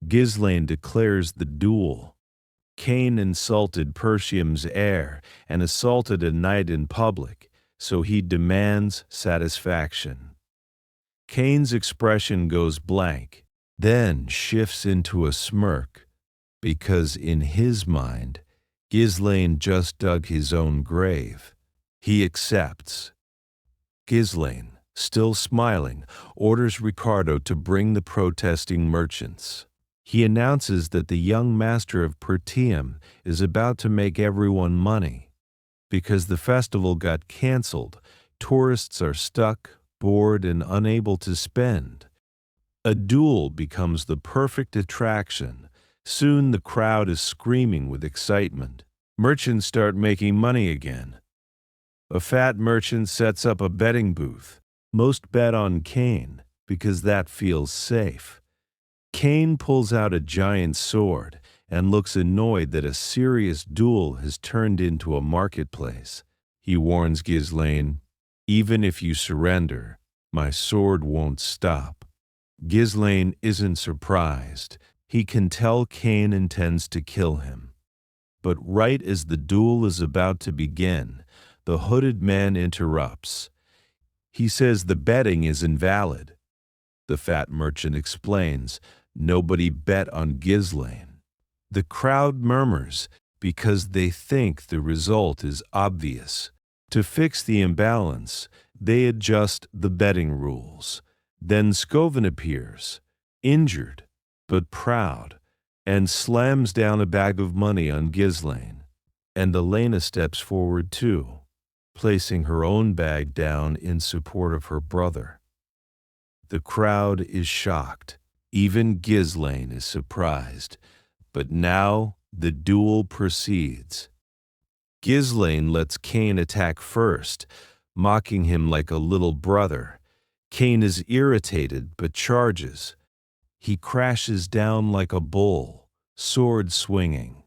Gizlane declares the duel. Cain insulted Pertium's heir and assaulted a knight in public, so he demands satisfaction. Cain's expression goes blank, then shifts into a smirk, because in his mind, Gizlane just dug his own grave. He accepts. Gizlane, still smiling, orders Ricardo to bring the protesting merchants. He announces that the young master of Pertium is about to make everyone money. Because the festival got cancelled, tourists are stuck, bored, and unable to spend. A duel becomes the perfect attraction. Soon the crowd is screaming with excitement. Merchants start making money again. A fat merchant sets up a betting booth. Most bet on Cain because that feels safe. Cain pulls out a giant sword and looks annoyed that a serious duel has turned into a marketplace. He warns Gizlane, "Even if you surrender, my sword won't stop." Gizlane isn't surprised. He can tell Cain intends to kill him. But right as the duel is about to begin, the hooded man interrupts. He says the betting is invalid. The fat merchant explains, nobody bet on Gizlane. The crowd murmurs because they think the result is obvious. To fix the imbalance, they adjust the betting rules. Then Scoven appears, injured but proud, and slams down a bag of money on Gizlane. And Elena steps forward too, placing her own bag down in support of her brother. The crowd is shocked. Even Gizlane is surprised. But now the duel proceeds. Gizlane lets Cain attack first, mocking him like a little brother. Cain is irritated but charges. He crashes down like a bull, sword swinging.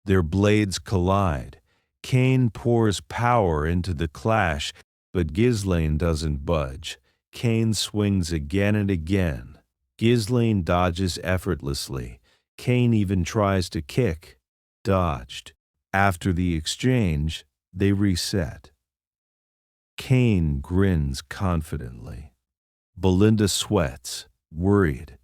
Their blades collide. Cain pours power into the clash, but Gizlane doesn't budge. Cain swings again and again. Gizlane dodges effortlessly. Cain even tries to kick. Dodged. After the exchange, they reset. Cain grins confidently. Belinda sweats, worried.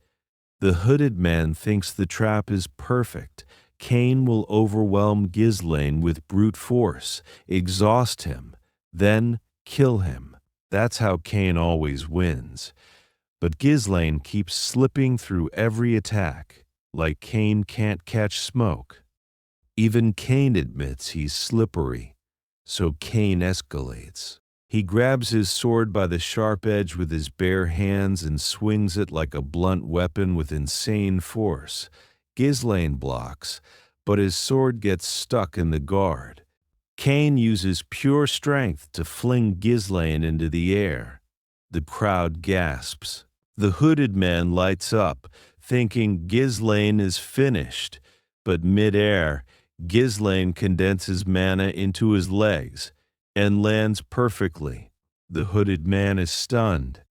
The hooded man thinks the trap is perfect. Cain will overwhelm Gizlane with brute force, exhaust him, then kill him. That's how Cain always wins. But Gizlane keeps slipping through every attack, like Cain can't catch smoke. Even Cain admits he's slippery, so Cain escalates. He grabs his sword by the sharp edge with his bare hands and swings it like a blunt weapon with insane force. Gizlane blocks, but his sword gets stuck in the guard. Cain uses pure strength to fling Gizlane into the air. The crowd gasps. The hooded man lights up, thinking Gizlane is finished, but mid-air, Gizlane condenses mana into his legs and lands perfectly. The hooded man is stunned.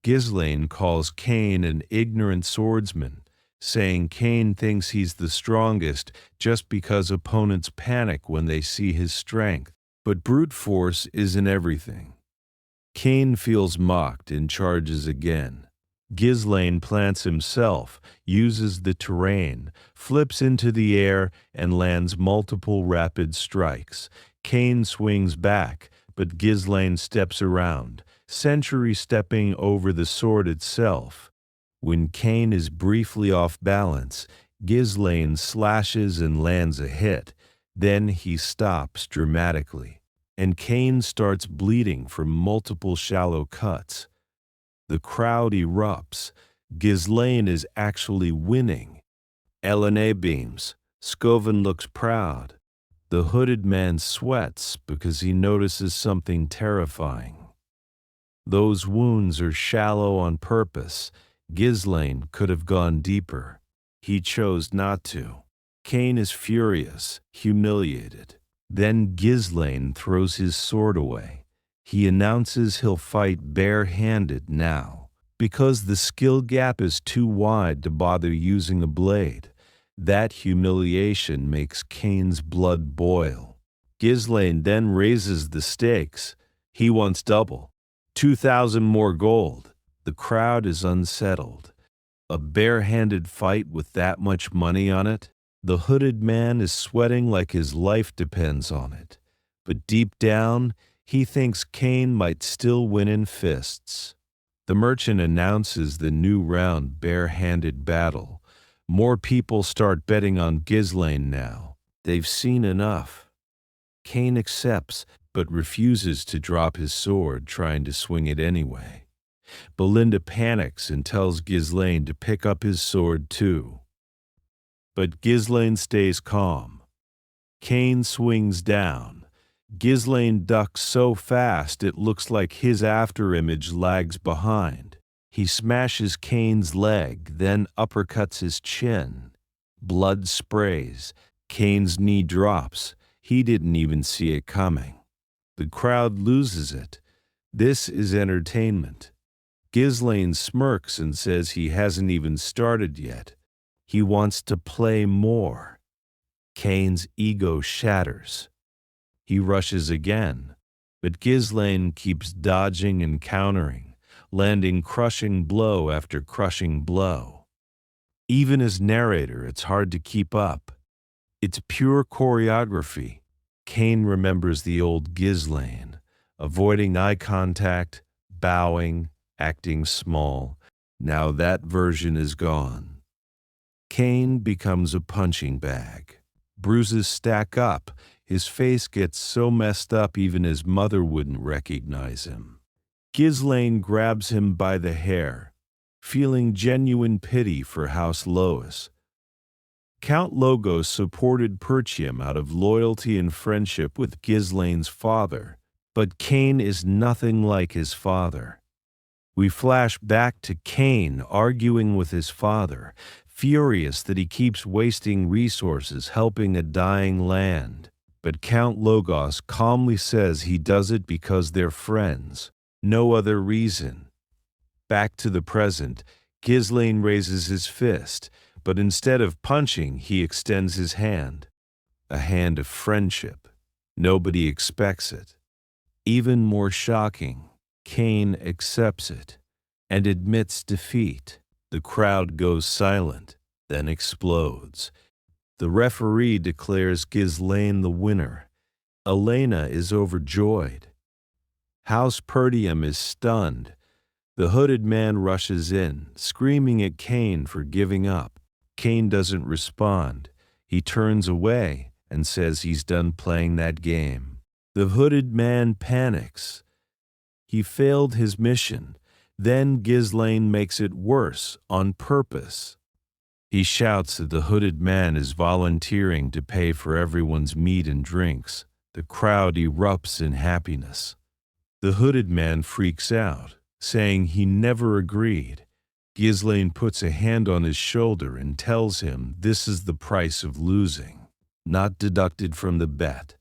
Gizlane calls Cain an ignorant swordsman, saying Cain thinks he's the strongest just because opponents panic when they see his strength. But brute force isn't everything. Cain feels mocked and charges again. Gizlane plants himself, uses the terrain, flips into the air, and lands multiple rapid strikes. Cain swings back, but Gizlane steps around, sentry stepping over the sword itself. When Cain is briefly off balance, Gizlane slashes and lands a hit. Then he stops dramatically, and Cain starts bleeding from multiple shallow cuts. The crowd erupts. Gizlane is actually winning. Elena beams. Scoven looks proud. The hooded man sweats because he notices something terrifying. Those wounds are shallow on purpose. Gizlane could have gone deeper. He chose not to. Cain is furious, humiliated. Then Gizlane throws his sword away. He announces he'll fight bare-handed now, because the skill gap is too wide to bother using a blade. That humiliation makes Cain's blood boil. Gizlane then raises the stakes. He wants double. 2,000 more gold. The crowd is unsettled. A bare-handed fight with that much money on it? The hooded man is sweating like his life depends on it. But deep down, He thinks Cain might still win in fists. The merchant announces the new round bare-handed battle. More people start betting on Gizlane now. They've seen enough. Cain accepts, but refuses to drop his sword, trying to swing it anyway. Belinda panics and tells Gizlane to pick up his sword too. But Gizlane stays calm. Cain swings down. Gizlane ducks so fast it looks like his afterimage lags behind. He smashes Cain's leg, then uppercuts his chin. Blood sprays. Cain's knee drops. He didn't even see it coming. The crowd loses it. This is entertainment. Gizlane smirks and says he hasn't even started yet. He wants to play more. Cain's ego shatters. He rushes again, but Gizlane keeps dodging and countering, landing crushing blow after crushing blow. Even as narrator, it's hard to keep up. It's pure choreography. Cain remembers the old Gizlane, avoiding eye contact, bowing, acting small. Now that version is gone. Cain becomes a punching bag. Bruises stack up. His face gets so messed up even his mother wouldn't recognize him. Gizlane grabs him by the hair, feeling genuine pity for House Lois. Count Logos supported Pertium out of loyalty and friendship with Gizlane's father, but Cain is nothing like his father. We flash back to Cain arguing with his father, furious that he keeps wasting resources helping a dying land. But Count Logos calmly says he does it because they're friends, no other reason. Back to the present, Gizlane raises his fist, but instead of punching, he extends his hand. A hand of friendship. Nobody expects it. Even more shocking, Cain accepts it and admits defeat. The crowd goes silent, then explodes. The referee declares Gizlane the winner. Elena is overjoyed. House Pertium is stunned. The hooded man rushes in, screaming at Cain for giving up. Cain doesn't respond. He turns away and says he's done playing that game. The hooded man panics. He failed his mission. Then Gizlane makes it worse on purpose. He shouts that the hooded man is volunteering to pay for everyone's meat and drinks. The crowd erupts in happiness. The hooded man freaks out, saying he never agreed. Gizlane puts a hand on his shoulder and tells him this is the price of losing, not deducted from the bet.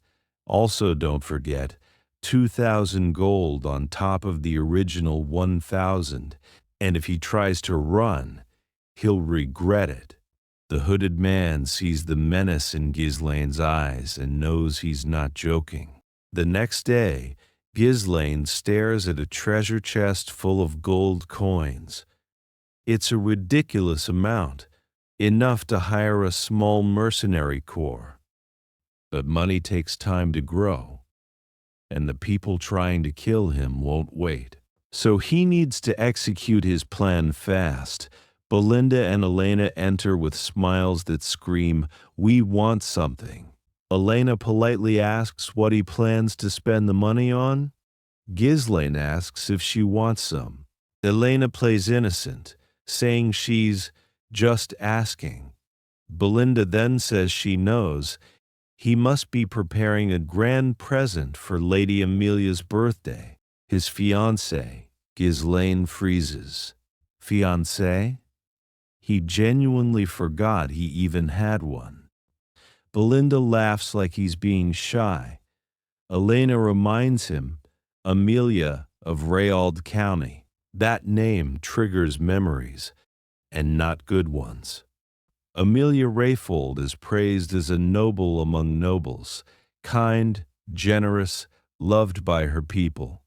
Also, don't forget, 2,000 gold on top of the original 1,000, and if he tries to run, he'll regret it. The hooded man sees the menace in Gizlane's eyes and knows he's not joking. The next day, Gizlane stares at a treasure chest full of gold coins. It's a ridiculous amount, enough to hire a small mercenary corps. But money takes time to grow, and the people trying to kill him won't wait. So he needs to execute his plan fast. Belinda and Elena enter with smiles that scream, "We want something." Elena politely asks what he plans to spend the money on. Gizlane asks if she wants some. Elena plays innocent, saying she's just asking. Belinda then says she knows he must be preparing a grand present for Lady Amelia's birthday. His fiancée. Gizlane freezes. Fiancée? He genuinely forgot he even had one. Belinda laughs like he's being shy. Elena reminds him, Amelia of Rewound County. That name triggers memories, and not good ones. Amelia Rayfold is praised as a noble among nobles, kind, generous, loved by her people.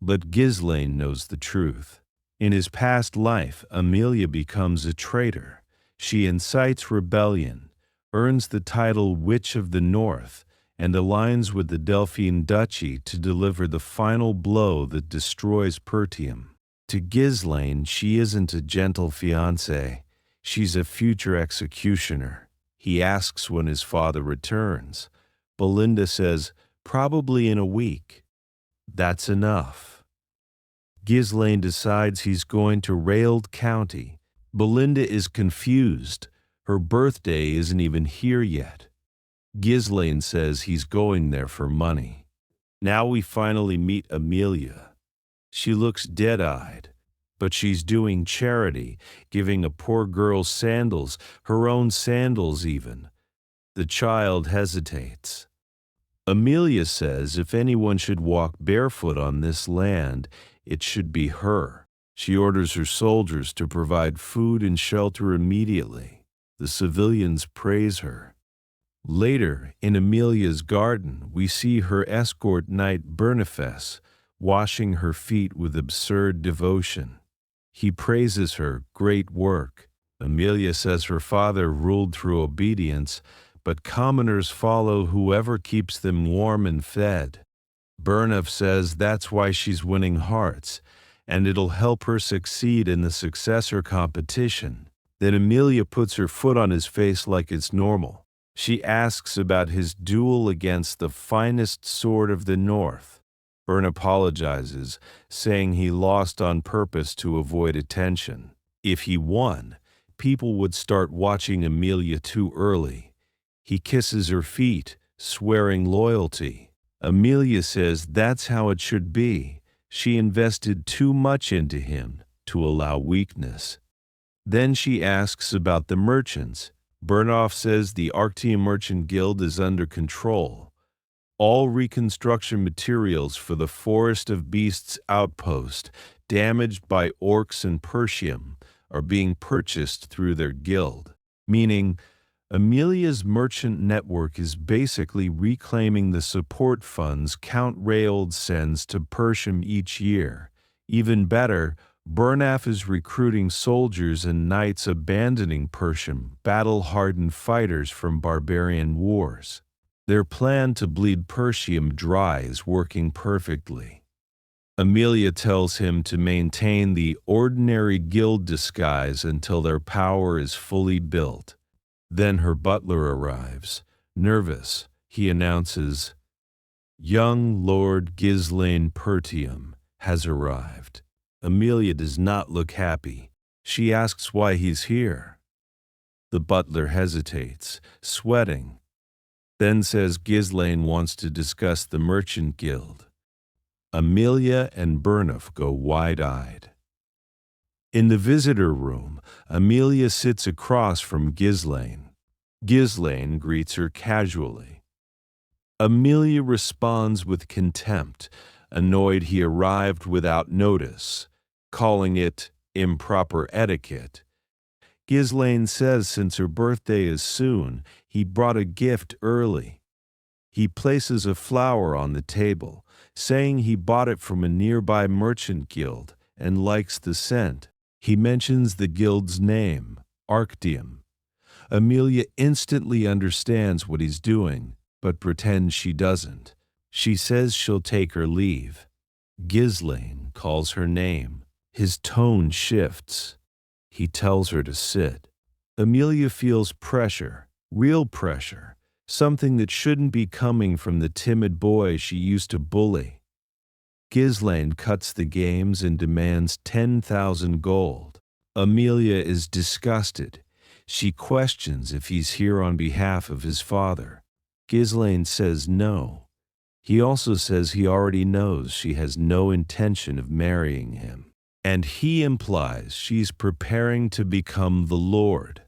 But Gizlane knows the truth. In his past life, Amelia becomes a traitor. She incites rebellion, earns the title Witch of the North, and aligns with the Delphine Duchy to deliver the final blow that destroys Pertium. To Gizlane, she isn't a gentle fiancée. She's a future executioner. He asks when his father returns. Belinda says, probably in a week. That's enough. Gizlane decides he's going to Rewound County. Belinda is confused. Her birthday isn't even here yet. Gizlane says he's going there for money. Now we finally meet Amelia. She looks dead-eyed, but she's doing charity, giving a poor girl sandals, her own sandals even. The child hesitates. Amelia says if anyone should walk barefoot on this land, it should be her. She orders her soldiers to provide food and shelter immediately. The civilians praise her. Later, in Amelia's garden, we see her escort knight Boniface washing her feet with absurd devotion. He praises her great work. Amelia says her father ruled through obedience, but commoners follow whoever keeps them warm and fed. Bernov says that's why she's winning hearts, and it'll help her succeed in the successor competition. Then Amelia puts her foot on his face like it's normal. She asks about his duel against the finest sword of the North. Bern apologizes, saying he lost on purpose to avoid attention. If he won, people would start watching Amelia too early. He kisses her feet, swearing loyalty. Amelia says that's how it should be. She invested too much into him to allow weakness. Then she asks about the merchants. Bernov says the Arctium Merchant Guild is under control. All reconstruction materials for the Forest of Beasts outpost, damaged by orcs and Pertium, are being purchased through their guild. Meaning, Amelia's merchant network is basically reclaiming the support funds Count Rewound sends to Pertium each year. Even better, Bernaf is recruiting soldiers and knights abandoning Pertium, battle-hardened fighters from barbarian wars. Their plan to bleed Pertium dry is working perfectly. Amelia tells him to maintain the ordinary guild disguise until their power is fully built. Then her butler arrives. Nervous, he announces, "Young Lord Gizlane Pertium has arrived." Amelia does not look happy. She asks why he's here. The butler hesitates, sweating, then says Gizlane wants to discuss the Merchant Guild. Amelia and Bernov go wide-eyed. In the visitor room, Amelia sits across from Gizlane. Gizlane greets her casually. Amelia responds with contempt, annoyed he arrived without notice, calling it improper etiquette. Gizlane says since her birthday is soon, he brought a gift early. He places a flower on the table, saying he bought it from a nearby merchant guild and likes the scent. He mentions the guild's name, Arctium. Amelia instantly understands what he's doing, but pretends she doesn't. She says she'll take her leave. Gizlane calls her name. His tone shifts. He tells her to sit. Amelia feels pressure, real pressure, something that shouldn't be coming from the timid boy she used to bully. Gizlane cuts the games and demands 10,000 gold. Amelia is disgusted. She questions if he's here on behalf of his father. Gizlane says no. He also says he already knows she has no intention of marrying him. And he implies she's preparing to become the Lord.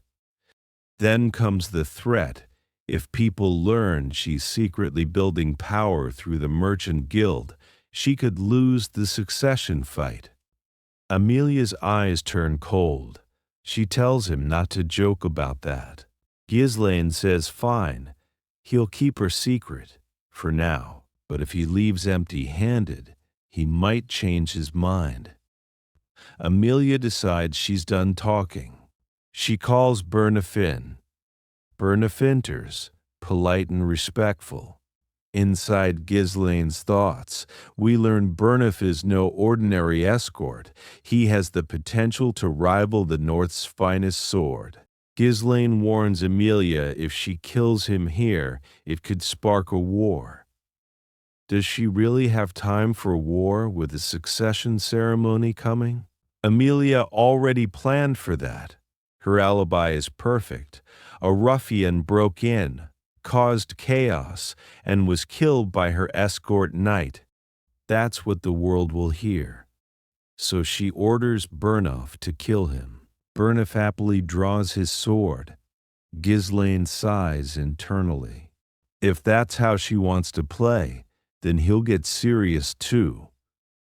Then comes the threat. If people learn she's secretly building power through the Merchant Guild, she could lose the succession fight. Amelia's eyes turn cold. She tells him not to joke about that. Gizlane says fine, he'll keep her secret, for now, but if he leaves empty-handed, he might change his mind. Amelia decides she's done talking. She calls Bernaf in. Bernaf enters, polite and respectful. Inside Gizlane's thoughts, we learn Burnif is no ordinary escort. He has the potential to rival the North's finest sword. Gizlane warns Amelia if she kills him here, it could spark a war. Does she really have time for war with a succession ceremony coming? Amelia already planned for that. Her alibi is perfect. A ruffian broke in, caused chaos, and was killed by her escort knight. That's what the world will hear. So she orders Burnif to kill him. Burnif happily draws his sword. Gizlane sighs internally. If that's how she wants to play, then he'll get serious too.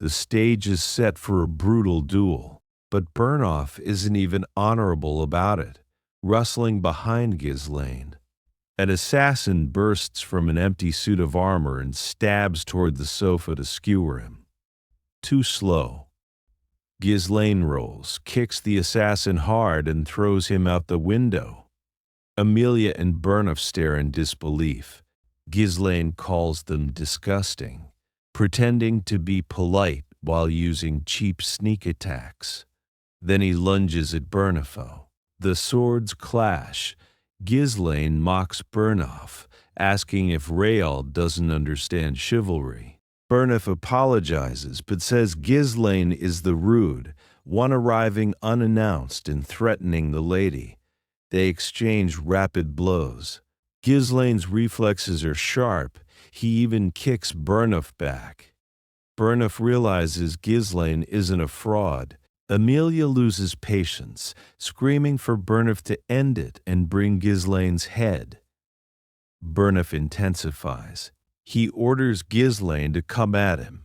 The stage is set for a brutal duel. But Burnif isn't even honorable about it, rustling behind Gizlane. An assassin bursts from an empty suit of armor and stabs toward the sofa to skewer him. Too slow. Gizlane rolls, kicks the assassin hard, and throws him out the window. Amelia and Burnif stare in disbelief. Gizlane calls them disgusting, pretending to be polite while using cheap sneak attacks. Then he lunges at Burnif. The swords clash. Gizlane mocks Burnif, asking if Rewound doesn't understand chivalry. Burnif apologizes, but says Gizlane is the rude, one arriving unannounced and threatening the lady. They exchange rapid blows. Gizlane's reflexes are sharp. He even kicks Burnif back. Burnif realizes Gizlane isn't a fraud. Amelia loses patience, screaming for Burnif to end it and bring Gizlane's head. Burnif intensifies. He orders Gizlane to come at him.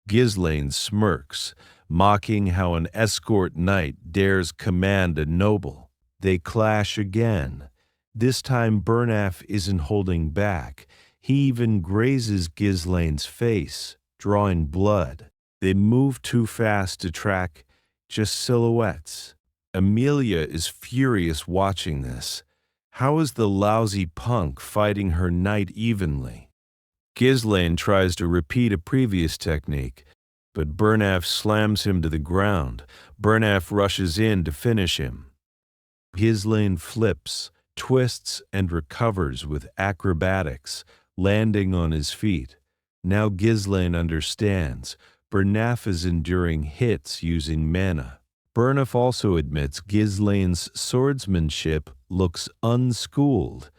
Gizlane smirks, mocking how an escort knight dares command a noble. They clash again. This time Burnif isn't holding back. He even grazes Gizlane's face, drawing blood. They move too fast to track, just silhouettes. Amelia is furious watching this. How is the lousy punk fighting her knight evenly? Gizlane tries to repeat a previous technique, but Burnif slams him to the ground. Burnif rushes in to finish him. Gizlane flips, twists, and recovers with acrobatics, landing on his feet. Now Gizlane understands. Burnif is enduring hits using mana. Burnif also admits Gizlane's swordsmanship looks unschooled,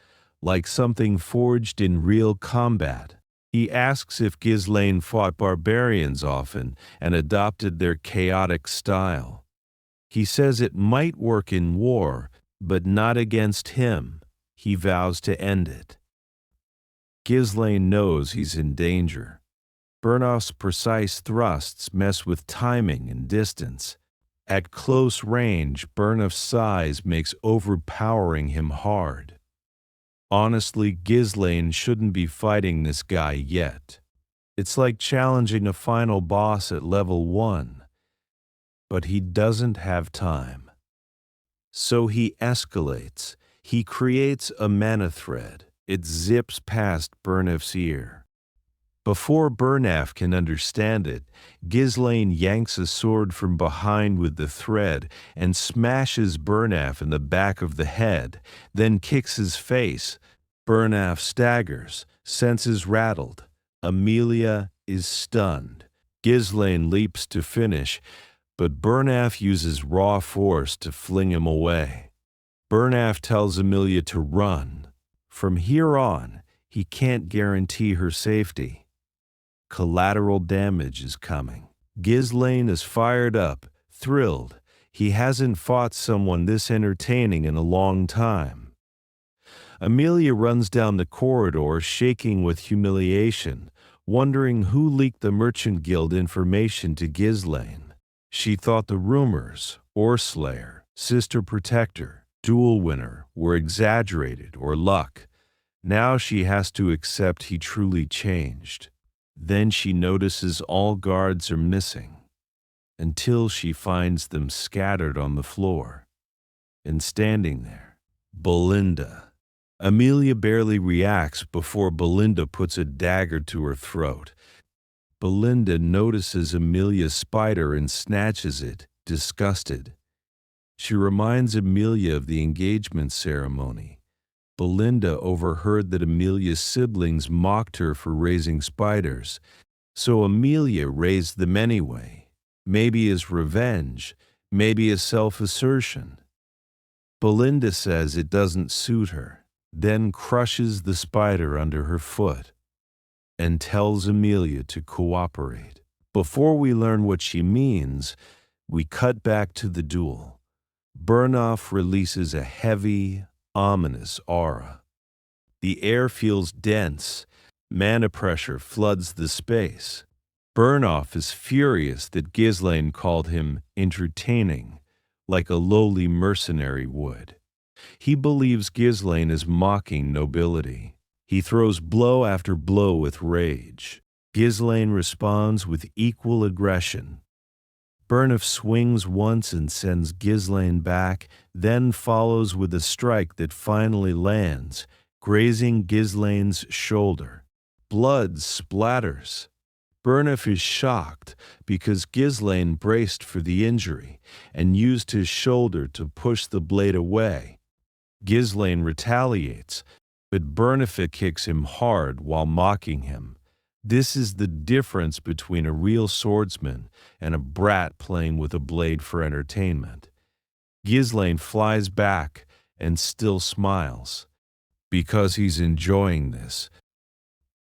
like something forged in real combat. He asks if Gizlane fought barbarians often and adopted their chaotic style. He says it might work in war, but not against him. He vows to end it. Gizlane knows he's in danger. Burnif's precise thrusts mess with timing and distance. At close range, Burnif's size makes overpowering him hard. Honestly, Gizlane shouldn't be fighting this guy yet. It's like challenging a final boss at level 1. But he doesn't have time. So he escalates. He creates a mana thread. It zips past Burnif's ear. Before Burnif can understand it, Gizlane yanks a sword from behind with the thread and smashes Burnif in the back of the head, then kicks his face. Burnif staggers, senses rattled. Amelia is stunned. Gizlane leaps to finish, but Burnif uses raw force to fling him away. Burnif tells Amelia to run. From here on, he can't guarantee her safety. Collateral damage is coming. Gizlane is fired up, thrilled. He hasn't fought someone this entertaining in a long time. Amelia runs down the corridor, shaking with humiliation, wondering who leaked the Merchant Guild information to Gizlane. She thought the rumors, Orslayer, Sister Protector, Duel Winner, were exaggerated or luck. Now she has to accept he truly changed. Then she notices all guards are missing, until she finds them scattered on the floor. And standing there, Belinda, Amelia barely reacts before Belinda puts a dagger to her throat. Belinda notices Amelia's spider and snatches it, disgusted. She reminds Amelia of the engagement ceremony. Belinda overheard that Amelia's siblings mocked her for raising spiders, so Amelia raised them anyway, maybe as revenge, maybe as self-assertion. Belinda says it doesn't suit her, then crushes the spider under her foot and tells Amelia to cooperate. Before we learn what she means, we cut back to the duel. Burnoff releases a heavy, ominous aura. The air feels dense. Mana pressure floods the space. Burnoff is furious that Gizlane called him entertaining, like a lowly mercenary would. He believes Gizlane is mocking nobility. He throws blow after blow with rage. Gizlane responds with equal aggression. Burnoff swings once and sends Gizlane back, then follows with a strike that finally lands, grazing Gizlane's shoulder. Blood splatters. Burnoff is shocked because Gizlane braced for the injury and used his shoulder to push the blade away. Gizlane retaliates, but Burnoff kicks him hard while mocking him. This is the difference between a real swordsman and a brat playing with a blade for entertainment. Gizlane flies back and still smiles. Because he's enjoying this,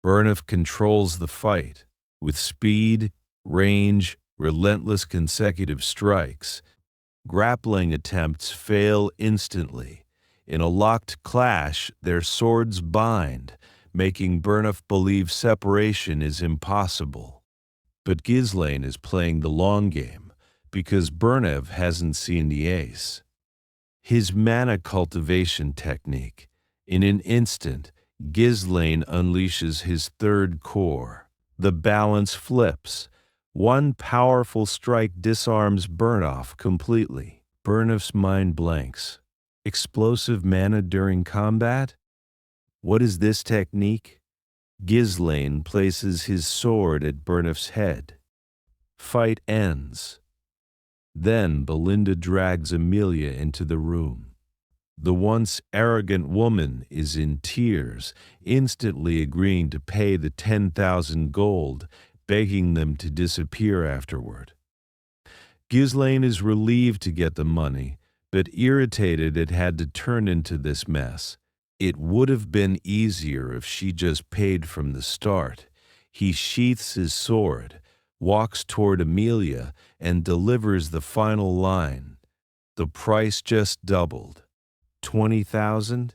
Burnoff controls the fight. With speed, range, relentless consecutive strikes, grappling attempts fail instantly. In a locked clash, their swords bind, making Burnoff believe separation is impossible. But Gizlane is playing the long game, because Burnoff hasn't seen the ace. His mana cultivation technique. In an instant, Gizlane unleashes his third core. The balance flips. One powerful strike disarms Burnoff completely. Burnoff's mind blanks. Explosive mana during combat? What is this technique? Gizlane places his sword at Burnoff's head. Fight ends. Then Belinda drags Amelia into the room. The once arrogant woman is in tears, instantly agreeing to pay the 10,000 gold, begging them to disappear afterward. Gizlane is relieved to get the money, but irritated it had to turn into this mess. It would have been easier if she just paid from the start. He sheaths his sword, walks toward Amelia, and delivers the final line. The price just doubled. 20,000?